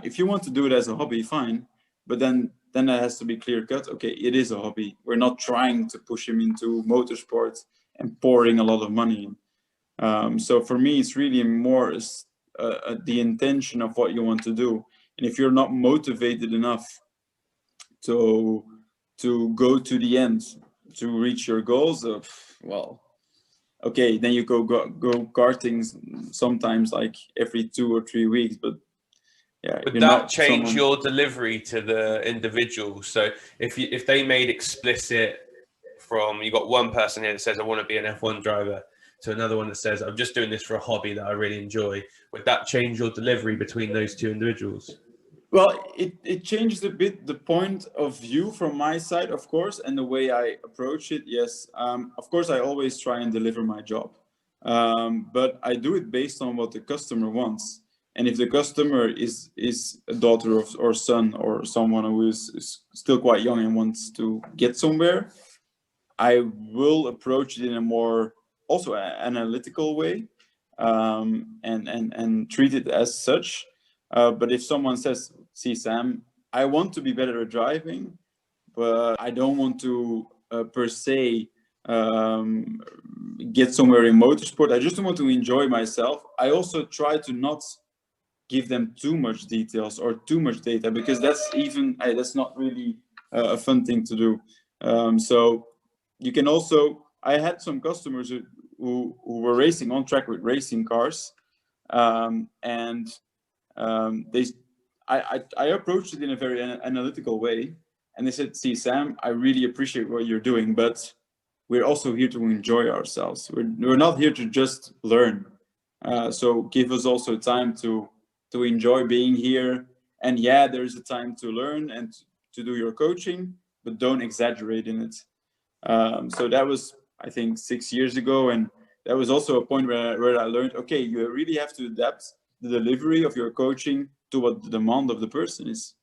If you want to do it as a hobby, fine, but then it has to be clear cut. Okay, it is a hobby. We're not trying to push him into motorsport and pouring a lot of money in. So for me, it's really more the intention of what you want to do. And if you're not motivated enough to go to the end, to reach your goals, well, okay, then you go karting sometimes like every 2 or 3 weeks, but yeah. Would that change your delivery to the individual? So if they made explicit from, you got one person here that says, I want to be an F1 driver, to another one that says, I'm just doing this for a hobby that I really enjoy, would that change your delivery between those two individuals? Well, it changes a bit the point of view from my side, of course, and the way I approach it. Yes, of course, I always try and deliver my job, but I do it based on what the customer wants. And if the customer is a daughter or son or someone who is still quite young and wants to get somewhere, I will approach it in a more also analytical way, and treat it as such. But if someone says, "See, Sam, I want to be better at driving, but I don't want to per se get somewhere in motorsport. I just want to enjoy myself." I also try to not give them too much details or too much data, because that's not really a fun thing to do. So you can also, I had some customers who were racing on track with racing cars, and they I approached it in a very analytical way, and they said, "See, Sam, I really appreciate what you're doing, but we're also here to enjoy ourselves. We're not here to just learn. So give us also time to enjoy being here. And yeah, there's a time to learn and to do your coaching, but don't exaggerate in it." So that was, I think, 6 years ago, and that was also a point where I learned, okay, you really have to adapt the delivery of your coaching to what the demand of the person is.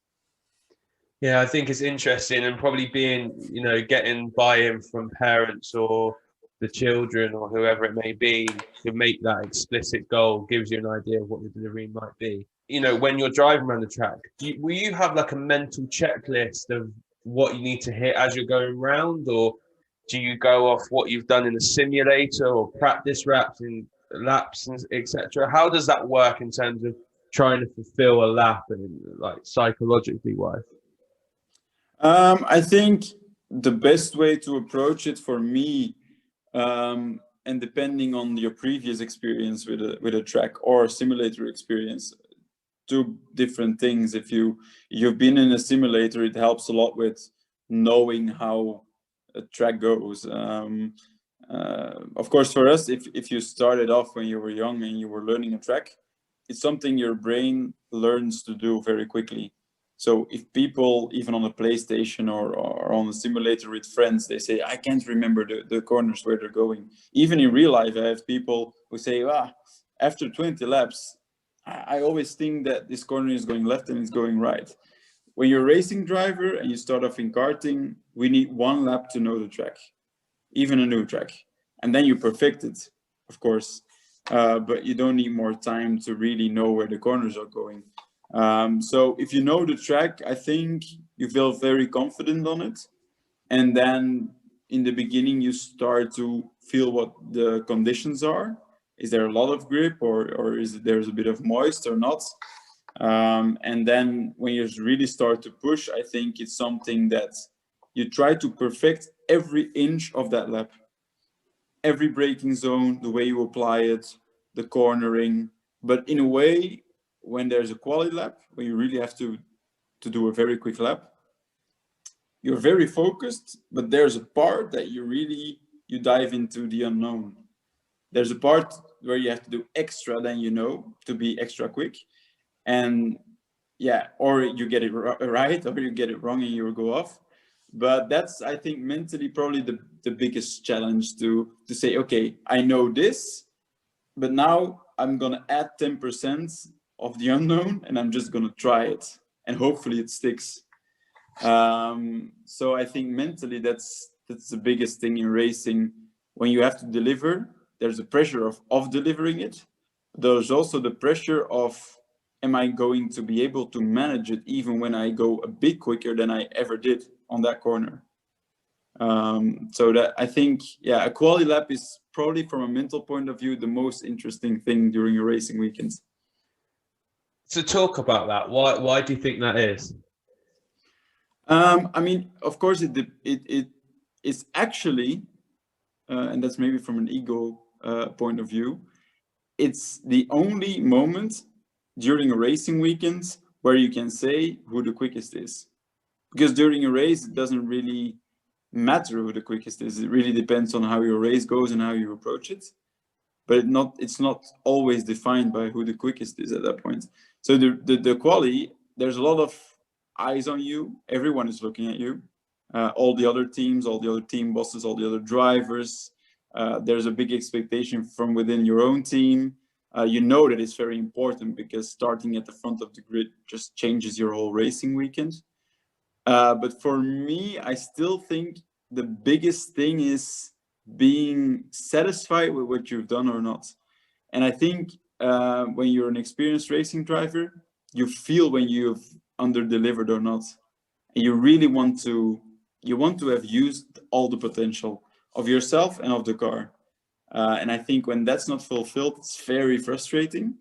Yeah, I think it's interesting, and probably being, getting buy-in from parents or the children or whoever it may be to make that explicit goal gives you an idea of what the delivery might be. When you're driving around the track, will you have like a mental checklist of what you need to hit as you're going around, or do you go off what you've done in the simulator or practice laps and etc.? How does that work in terms of trying to fulfill a lap and like psychologically wise? I think the best way to approach it for me, and depending on your previous experience with a track or simulator experience, two different things. If you've been in a simulator, it helps a lot with knowing how a track goes. Of course, for us, if you started off when you were young and you were learning a track, it's something your brain learns to do very quickly. So if people, even on a PlayStation or on a simulator with friends, they say, "I can't remember the corners where they're going." Even in real life, I have people who say, after 20 laps, I always think that this corner is going left and it's going right. When you're a racing driver and you start off in karting, we need one lap to know the track, even a new track. And then you perfect it, of course. But you don't need more time to really know where the corners are going. So if you know the track, I think you feel very confident on it. And then in the beginning, you start to feel what the conditions are. Is there a lot of grip, or is there's a bit of moist or not? And then when you really start to push, I think it's something that you try to perfect every inch of that lap, every braking zone, the way you apply it, the cornering. But in a way, when there's a quality lap, when you really have to do a very quick lap, you're very focused, but there's a part that you dive into the unknown. There's a part where you have to do extra than to be extra quick. And yeah, or you get it right or you get it wrong and you go off. But that's, I think, mentally probably the biggest challenge to say, okay, I know this, but now I'm gonna add 10% of the unknown and I'm just gonna try it and hopefully it sticks. So I think mentally that's the biggest thing in racing. When you have to deliver, there's a pressure of delivering it. There's also the pressure of, am I going to be able to manage it even when I go a bit quicker than I ever did on that corner? So that, I think, yeah, a quality lap is probably, from a mental point of view, the most interesting thing during your racing weekends. To talk about that, why do you think that is? I mean, of course, it's actually, and that's maybe from an ego point of view, it's the only moment during a racing weekend where you can say who the quickest is. Because during a race, it doesn't really matter who the quickest is. It really depends on how your race goes and how you approach it. But it's not always defined by who the quickest is at that point. So the quali, there's a lot of eyes on you. Everyone is looking at you. All the other teams, all the other team bosses, all the other drivers. There's a big expectation from within your own team. You know that it's very important because starting at the front of the grid just changes your whole racing weekend. But for me, I still think the biggest thing is being satisfied with what you've done or not. And I think when you're an experienced racing driver, you feel when you've under delivered or not. And you really want to have used all the potential of yourself and of the car. And I think when that's not fulfilled, it's very frustrating.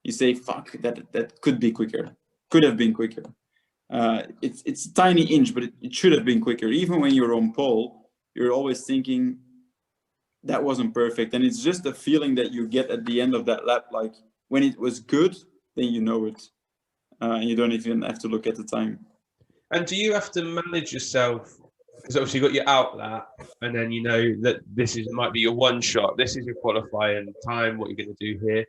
You say, fuck, that could be quicker, could have been quicker. It's a tiny inch, but it should have been quicker. Even when you're on pole, you're always thinking that wasn't perfect. And it's just a feeling that you get at the end of that lap. Like when it was good, then you know it. And you don't even have to look at the time. And do you have to manage yourself? Because obviously you've got your out lap, and then you know that might be your one shot. This is your qualifying time, what you're going to do here.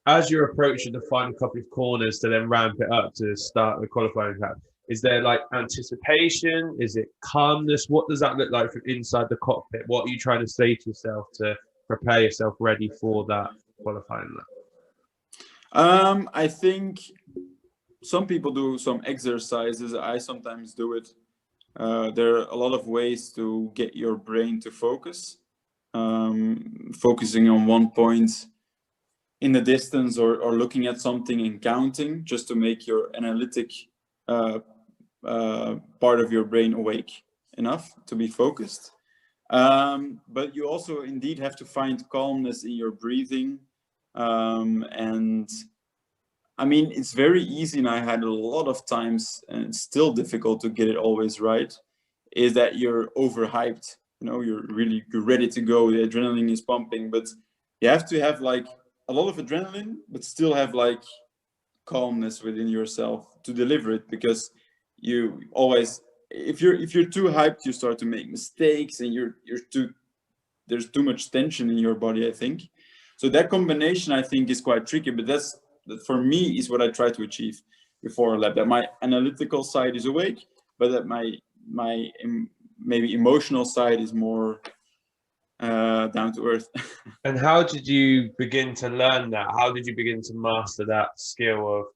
As you're approaching the final couple of corners to then ramp it up to start the qualifying lap, is there like anticipation? Is it calmness? What does that look like from inside the cockpit? What are you trying to say to yourself to prepare yourself ready for that qualifying lap? I think some people do some exercises. I sometimes do it. There are a lot of ways to get your brain to focus. Focusing on one point in the distance, or looking at something and counting, just to make your analytic part of your brain awake enough to be focused. But you also indeed have to find calmness in your breathing. And I mean, it's very easy, and I had a lot of times, and it's still difficult to get it always right, is that you're overhyped. You know, you're ready to go, the adrenaline is pumping, but you have to have like a lot of adrenaline, but still have like calmness within yourself to deliver it, because you always, if you're too hyped, you start to make mistakes, and there's too much tension in your body, I think. So that combination, I think, is quite tricky, but that for me is what I try to achieve before a lap, that my analytical side is awake, but that my maybe emotional side is more down to earth. And how did you begin to learn that? How did you begin to master that skill of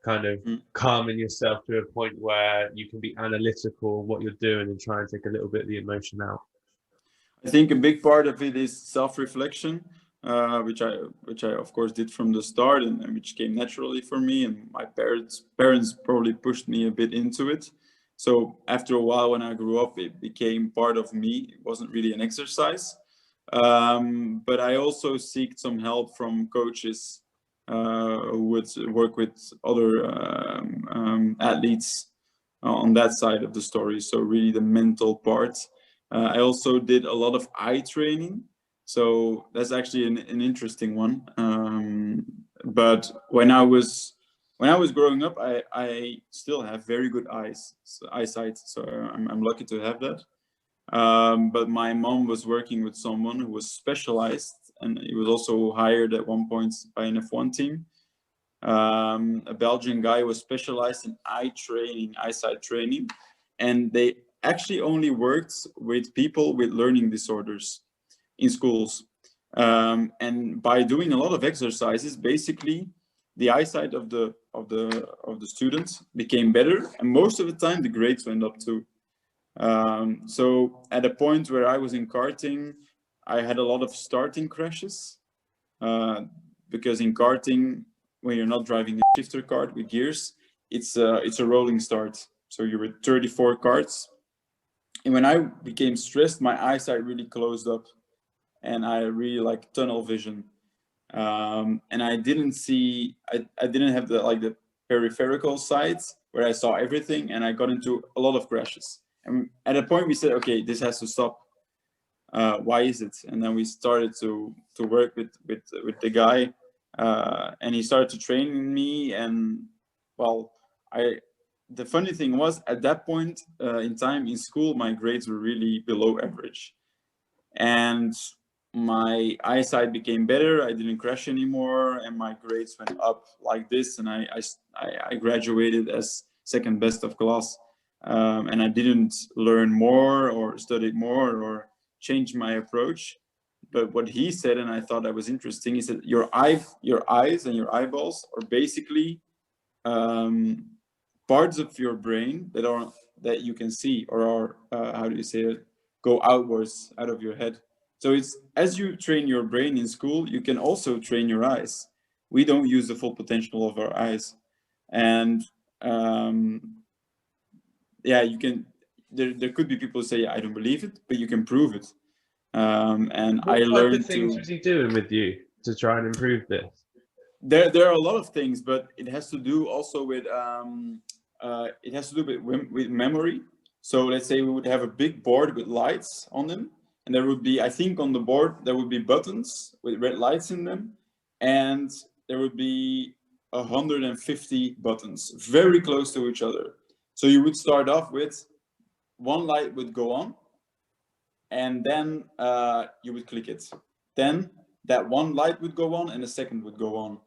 kind of calming yourself to a point where you can be analytical of what you're doing and try and take a little bit of the emotion out? I think a big part of it is self-reflection, which I of course did from the start, and which came naturally for me. And my parents probably pushed me a bit into it. So after a while, when I grew up, it became part of me. It wasn't really an exercise. But I also seek some help from coaches who would work with other athletes on that side of the story. So really the mental part. I also did a lot of eye training. So that's actually an interesting one. But when I was growing up, I still have very good eyesight. So I'm lucky to have that. But my mom was working with someone who was specialized, and he was also hired at one point by an F1 team. A Belgian guy was specialized in eyesight training, and they actually only worked with people with learning disorders in schools. And by doing a lot of exercises, basically the eyesight of the students became better, and most of the time the grades went up too. So at a point where I was in karting, I had a lot of starting crashes, because in karting, when you're not driving a shifter kart with gears, it's a rolling start. So you're with 34 karts. And when I became stressed, my eyesight really closed up, and I really like tunnel vision. And I didn't have the peripheral sides where I saw everything, and I got into a lot of crashes. And at a point we said, okay, this has to stop. Why is it? And then we started to work with the guy, and he started to train me. And well, the funny thing was, at that point in time in school, my grades were really below average, and my eyesight became better. I didn't crash anymore, and my grades went up like this, and I graduated as second best of class. And I didn't learn more or study more or change my approach. But what he said, and I thought that was interesting, he said, your eyes and your eyeballs are basically parts of your brain that are that you can see, or are how do you say it, go outwards out of your head. So it's, as you train your brain in school, you can also train your eyes. We don't use the full potential of our eyes. And yeah, you can, there could be people who say, I don't believe it, but you can prove it. And I What type of learned things to, was he doing with you to try and improve this? there are a lot of things, but it has to do also with with memory. So let's say we would have a big board with lights on them, and there would be, I think on the board there would be buttons with red lights in them, and there would be 150 buttons very close to each other. So you would start off with one light would go on, and then you would click it. Then that one light would go on and the second would go on,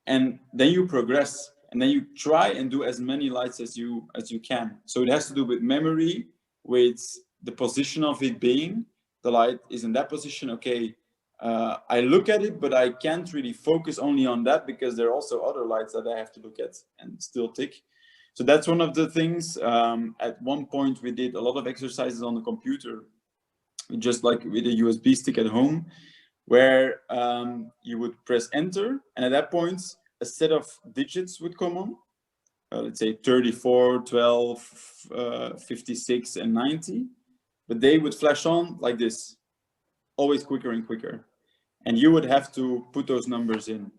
and then you progress, and then you try and do as many lights as you can. So it has to do with memory, with the position of it being, the light is in that position, okay, I look at it, but I can't really focus only on that because there are also other lights that I have to look at and still tick. So that's one of the things. At one point we did a lot of exercises on the computer, just like with a USB stick at home, where you would press enter, and at that point a set of digits would come on, let's say 34, 12, 56 and 90, but they would flash on like this, always quicker and quicker, and you would have to put those numbers in.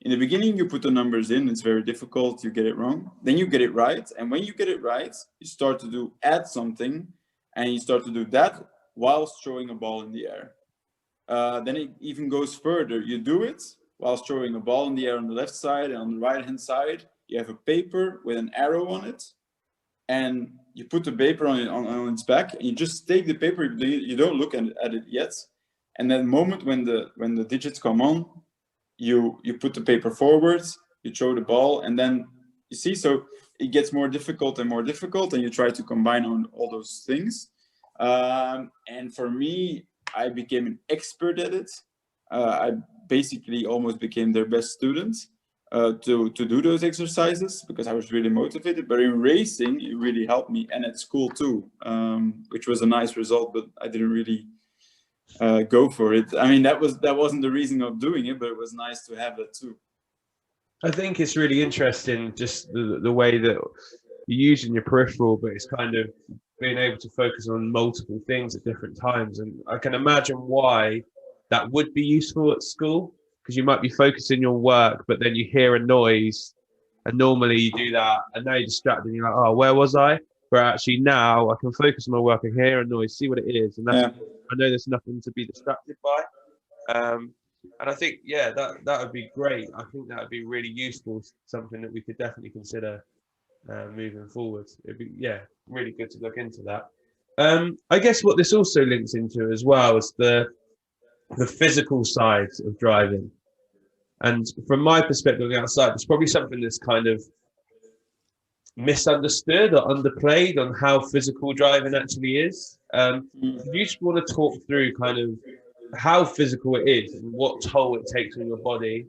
In the beginning you put the numbers in, it's very difficult, you get it wrong, then you get it right, and when you get it right you start to do add something, and you start to do that whilst throwing a ball in the air. Then it even goes further. You do it whilst throwing a ball in the air on the left side, and on the right hand side you have a paper with an arrow on it, and you put the paper on its back, and you just take the paper, you don't look at it yet, and then the moment when the digits come on, you put the paper forward, you throw the ball, and then you see, so it gets more difficult and more difficult, and you try to combine on all those things. And for me, I became an expert at it. I basically almost became their best student to do those exercises because I was really motivated. But in racing, it really helped me, and at school too, which was a nice result. But I didn't really go for it. I mean, that wasn't the reason of doing it, but it was nice to have that too. I think it's really interesting, just the way that you're using your peripheral, but it's kind of being able to focus on multiple things at different times. And I can imagine why that would be useful at school, because you might be focusing your work, but then you hear a noise, and normally you do that, and now you're distracted, and you're like, oh, where was I? Where actually now I can focus on my work and hear a noise, see what it is, and that's, Yeah. I know there's nothing to be distracted by. And I think, yeah, that would be great. I think that would be really useful, something that we could definitely consider moving forward. It'd be, yeah, really good to look into that. I guess what this also links into as well is the physical side of driving. And from my perspective on the outside, it's probably something that's kind of misunderstood or underplayed on how physical driving actually is. Do you just want to talk through kind of how physical it is and what toll it takes on your body?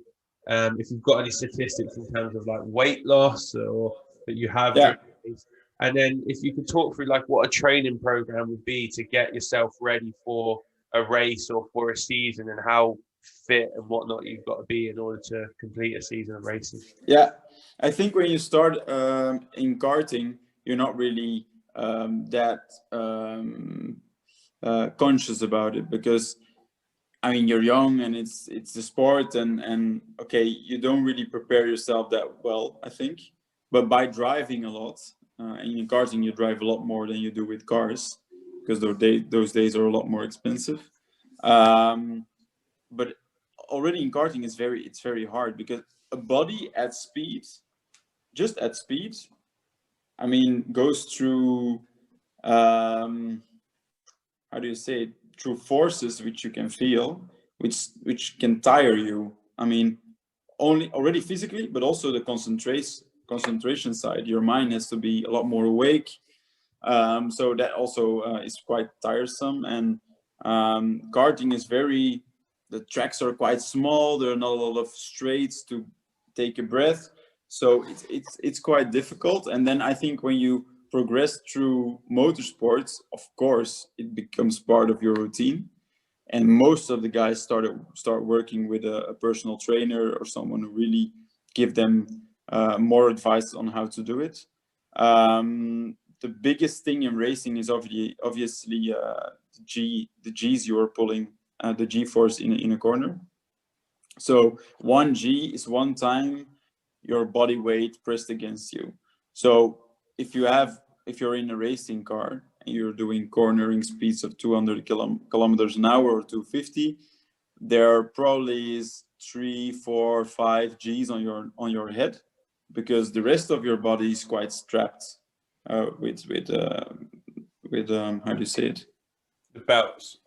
If you've got any statistics in terms of like weight loss or that you have Yeah. during days. And then if you could talk through like what a training program would be to get yourself ready for a race or for a season, and how fit and whatnot you've got to be in order to complete a season of racing. Yeah, I think when you start in karting, you're not really that conscious about it, because I mean you're young and it's a sport, and okay, you don't really prepare yourself that well, I think. But by driving a lot, and in karting you drive a lot more than you do with cars, because those days are a lot more expensive. But already in karting it's very hard, because a body at speed, just at speed, I mean, goes through how do you say it? Through forces which you can feel, which can tire you. I mean, already physically, but also the concentration side. Your mind has to be a lot more awake. So that also is quite tiresome. And karting is the tracks are quite small. There are not a lot of straights to take a breath. So it's quite difficult. And then I think when you progress through motorsports, of course, it becomes part of your routine. And most of the guys start working with a personal trainer or someone who really give them more advice on how to do it. The biggest thing in racing is obviously the G's you are pulling, the G force in a corner. So 1G is one time your body weight pressed against you. So if you're in a racing car and you're doing cornering speeds of 200 kilometers an hour or 250, there probably is 3, 4, 5 G's on your head, because the rest of your body is quite strapped with how do you say it? The belts.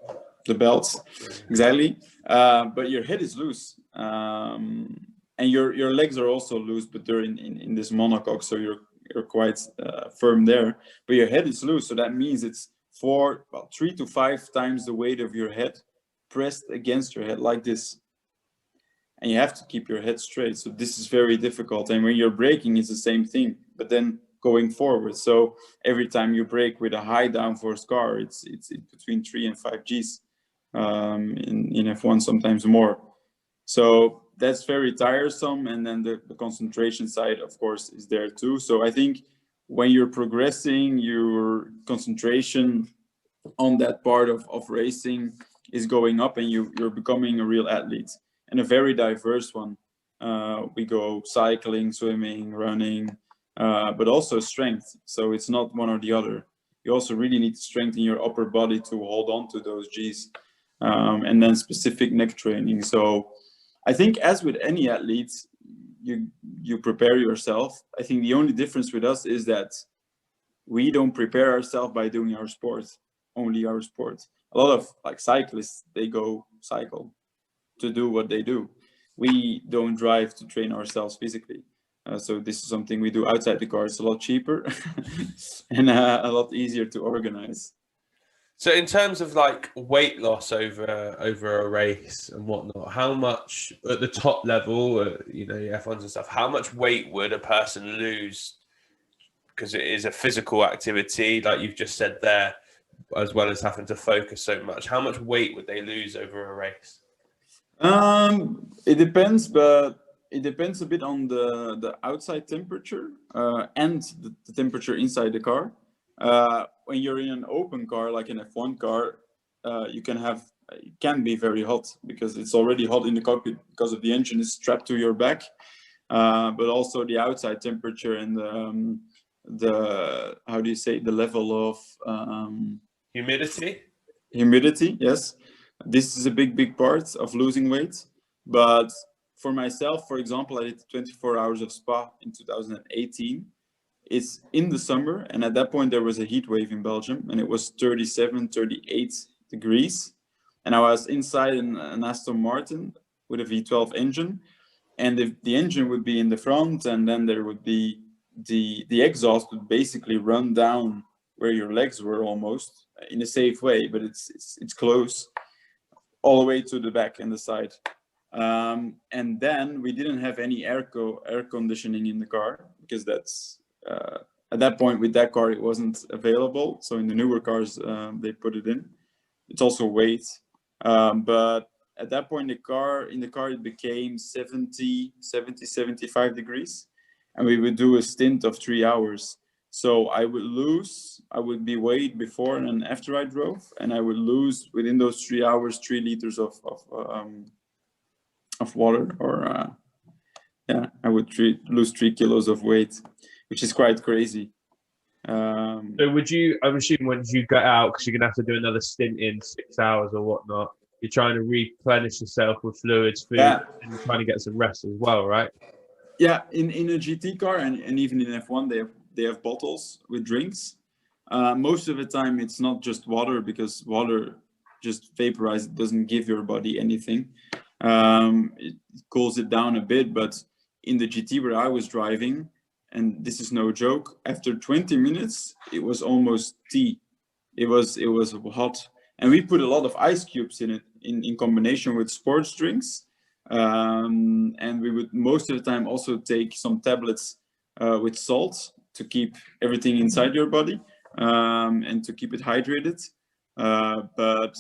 The belts, exactly. But your head is loose, and your legs are also loose, but they're in this monocoque, so you're quite firm there. But your head is loose, so that means it's 3 to 5 times the weight of your head pressed against your head like this, and you have to keep your head straight. So this is very difficult. And when you're braking, it's the same thing, but then going forward. So every time you brake with a high downforce car, it's between 3 and 5 G's. In F1 sometimes more. So that's very tiresome. And then the concentration side, of course, is there too. So I think when you're progressing, your concentration on that part of racing is going up, and you're becoming a real athlete, and a very diverse one. We go cycling, swimming, running, but also strength. So it's not one or the other. You also really need to strengthen your upper body to hold on to those G's. And then specific neck training. So I think, as with any athletes, you prepare yourself. I think the only difference with us is that we don't prepare ourselves by doing our sport, only our sport. A lot of cyclists, they go cycle to do what they do. We don't drive to train ourselves physically. So this is something we do outside the car. It's a lot cheaper and a lot easier to organize. So in terms of weight loss over a race and whatnot, how much at the top level, your F1s and stuff, how much weight would a person lose? Because it is a physical activity, like you've just said there, as well as having to focus so much. How much weight would they lose over a race? It depends, but it depends a bit on the outside temperature and the temperature inside the car. When you're in an open car, like an F1 car, it can be very hot, because it's already hot in the cockpit because of the engine is strapped to your back. But also the outside temperature and the how do you say, the level of humidity, yes. This is a big part of losing weight. But for myself, for example, I did 24 hours of Spa in 2018. It's in the summer, and at that point there was a heat wave in Belgium, and it was 37, 38 degrees. And I was inside an Aston Martin with a V12 engine, and the engine would be in the front, and then there would be the exhaust would basically run down where your legs were, almost in a safe way, but it's close all the way to the back and the side. And then we didn't have any air conditioning in the car, because that's at that point with that car it wasn't available. So in the newer cars they put it in. It's also weight, but at that point in the car it became 75 degrees, and we would do a stint of 3 hours. So I would be weighed before and after I drove, and I would lose within those 3 hours 3 liters of water, or I would lose 3 kilos of weight, which is quite crazy. So I'm assuming when you get out, because you're going to have to do another stint in 6 hours or whatnot, you're trying to replenish yourself with fluids, food, and you're trying to get some rest as well, right? Yeah, in a GT car and even in F1, they have bottles with drinks. Most of the time it's not just water, because water just vaporizes, it doesn't give your body anything. It cools it down a bit, but in the GT where I was driving, and this is no joke, after 20 minutes it was almost tea. It was hot, and we put a lot of ice cubes in it in combination with sports drinks. And we would most of the time also take some tablets with salt to keep everything inside your body, and to keep it hydrated. But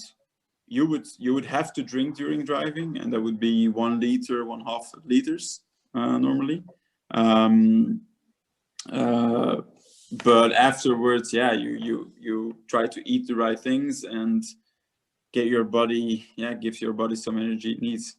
you would have to drink during driving, and that would be 1 liter, 1/2 liters normally. But afterwards, yeah, you try to eat the right things and get your body, gives your body some energy it needs.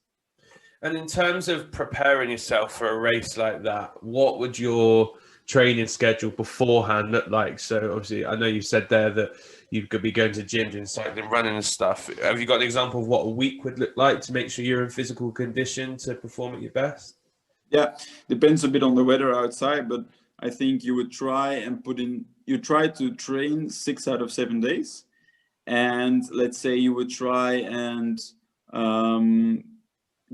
And in terms of preparing yourself for a race like that, what would your training schedule beforehand look like? So obviously, I know you said there that you could be going to gyms and cycling, running and stuff. Have you got an example of what a week would look like to make sure you're in physical condition to perform at your best? Yeah, depends a bit on the weather outside, but I think you would try and you try to train 6 out of 7 days. And let's say you would try and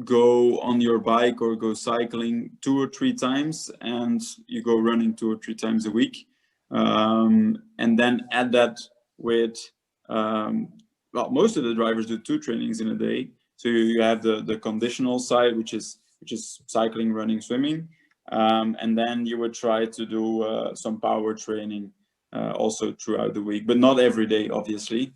go on your bike or go cycling 2 or 3 times, and you go running 2 or 3 times a week. And then add that with, well, most of the drivers do 2 trainings in a day. So you have the conditional side, which is cycling, running, swimming. And then you would try to do some power training also throughout the week, but not every day, obviously.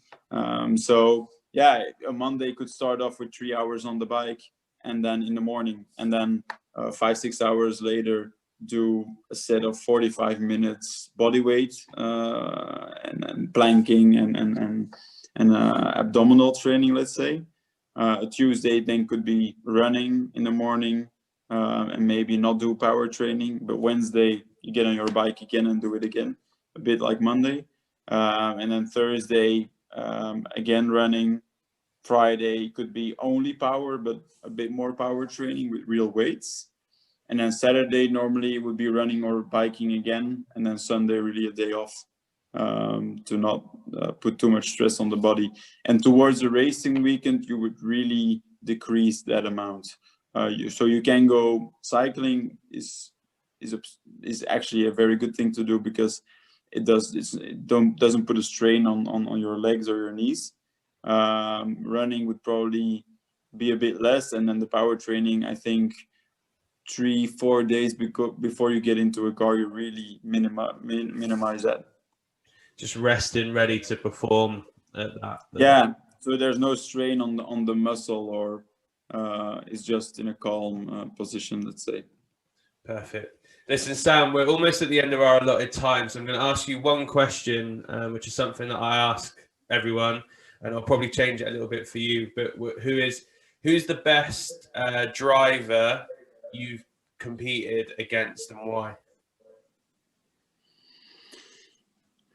So yeah, a Monday could start off with 3 hours on the bike, and then in the morning, and then 5-6 hours later do a set of 45 minutes body weight and planking and abdominal training, let's say. A Tuesday then could be running in the morning and maybe not do power training, but Wednesday you get on your bike again and do it again, a bit like Monday. And then Thursday again running. Friday could be only power, but a bit more power training with real weights. And then Saturday normally would be running or biking again, and then Sunday really a day off to not put too much stress on the body. And towards the racing weekend, you would really decrease that amount. So you can go cycling is actually a very good thing to do, because it doesn't put a strain on your legs or your knees. Running would probably be a bit less, and then the power training, I think 3-4 days before you get into a car, you really minimize that. Just resting, ready to perform at that. Yeah, so there's no strain on the muscle, or it's just in a calm position, let's say. Perfect. Listen, Sam, we're almost at the end of our allotted time, so I'm going to ask you one question, which is something that I ask everyone, and I'll probably change it a little bit for you. But who's the best driver you've competed against, and why?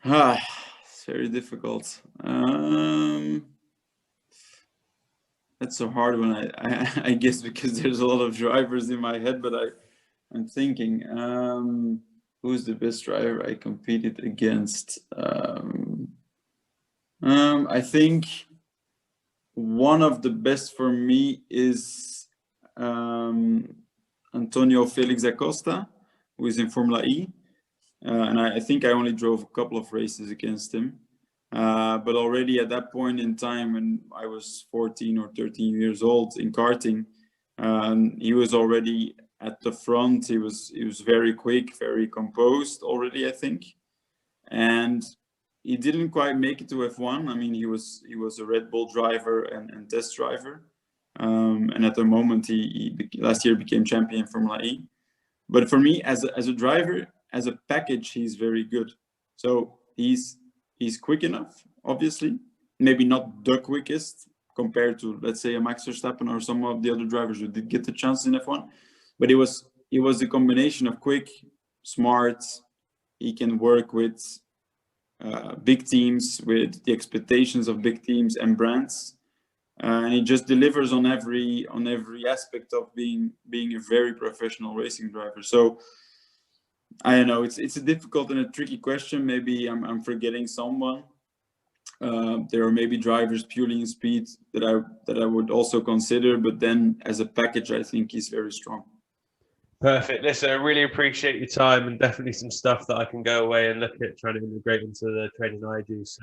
It's very difficult. That's a hard one, I guess, because there's a lot of drivers in my head, but I'm thinking, who's the best driver I competed against? I think one of the best for me is Antonio Felix Acosta, who is in Formula E. And I think I only drove a couple of races against him. But already at that point in time, when I was 14 or 13 years old in karting, he was already at the front. He was very quick, very composed already, I think. And he didn't quite make it to F1. I mean, he was a Red Bull driver and test driver. And at the moment, he last year became champion Formula E. But for me, as a driver, as a package, he's very good. So he's quick enough, obviously. Maybe not the quickest compared to, let's say, a Max Verstappen or some of the other drivers who did get the chance in F1. But he was a combination of quick, smart. He can work with big teams, with the expectations of big teams and brands. And he just delivers on every aspect of being a very professional racing driver. So I don't know. It's a difficult and a tricky question. Maybe I'm forgetting someone. There are maybe drivers purely in speed that I would also consider, but then as a package, I think he's very strong. Perfect. Listen, I really appreciate your time, and definitely some stuff that I can go away and look at trying to integrate into the training I do. So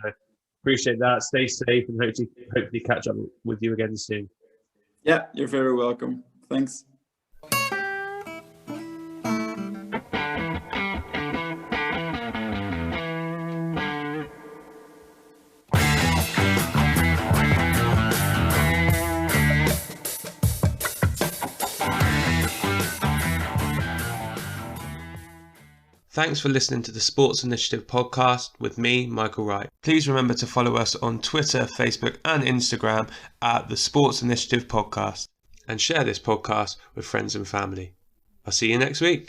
appreciate that. Stay safe, and hopefully catch up with you again soon. Yeah, you're very welcome. Thanks. Thanks for listening to the Sports Initiative podcast with me, Michael Wright. Please remember to follow us on Twitter, Facebook and Instagram at the Sports Initiative Podcast, and share this podcast with friends and family. I'll see you next week.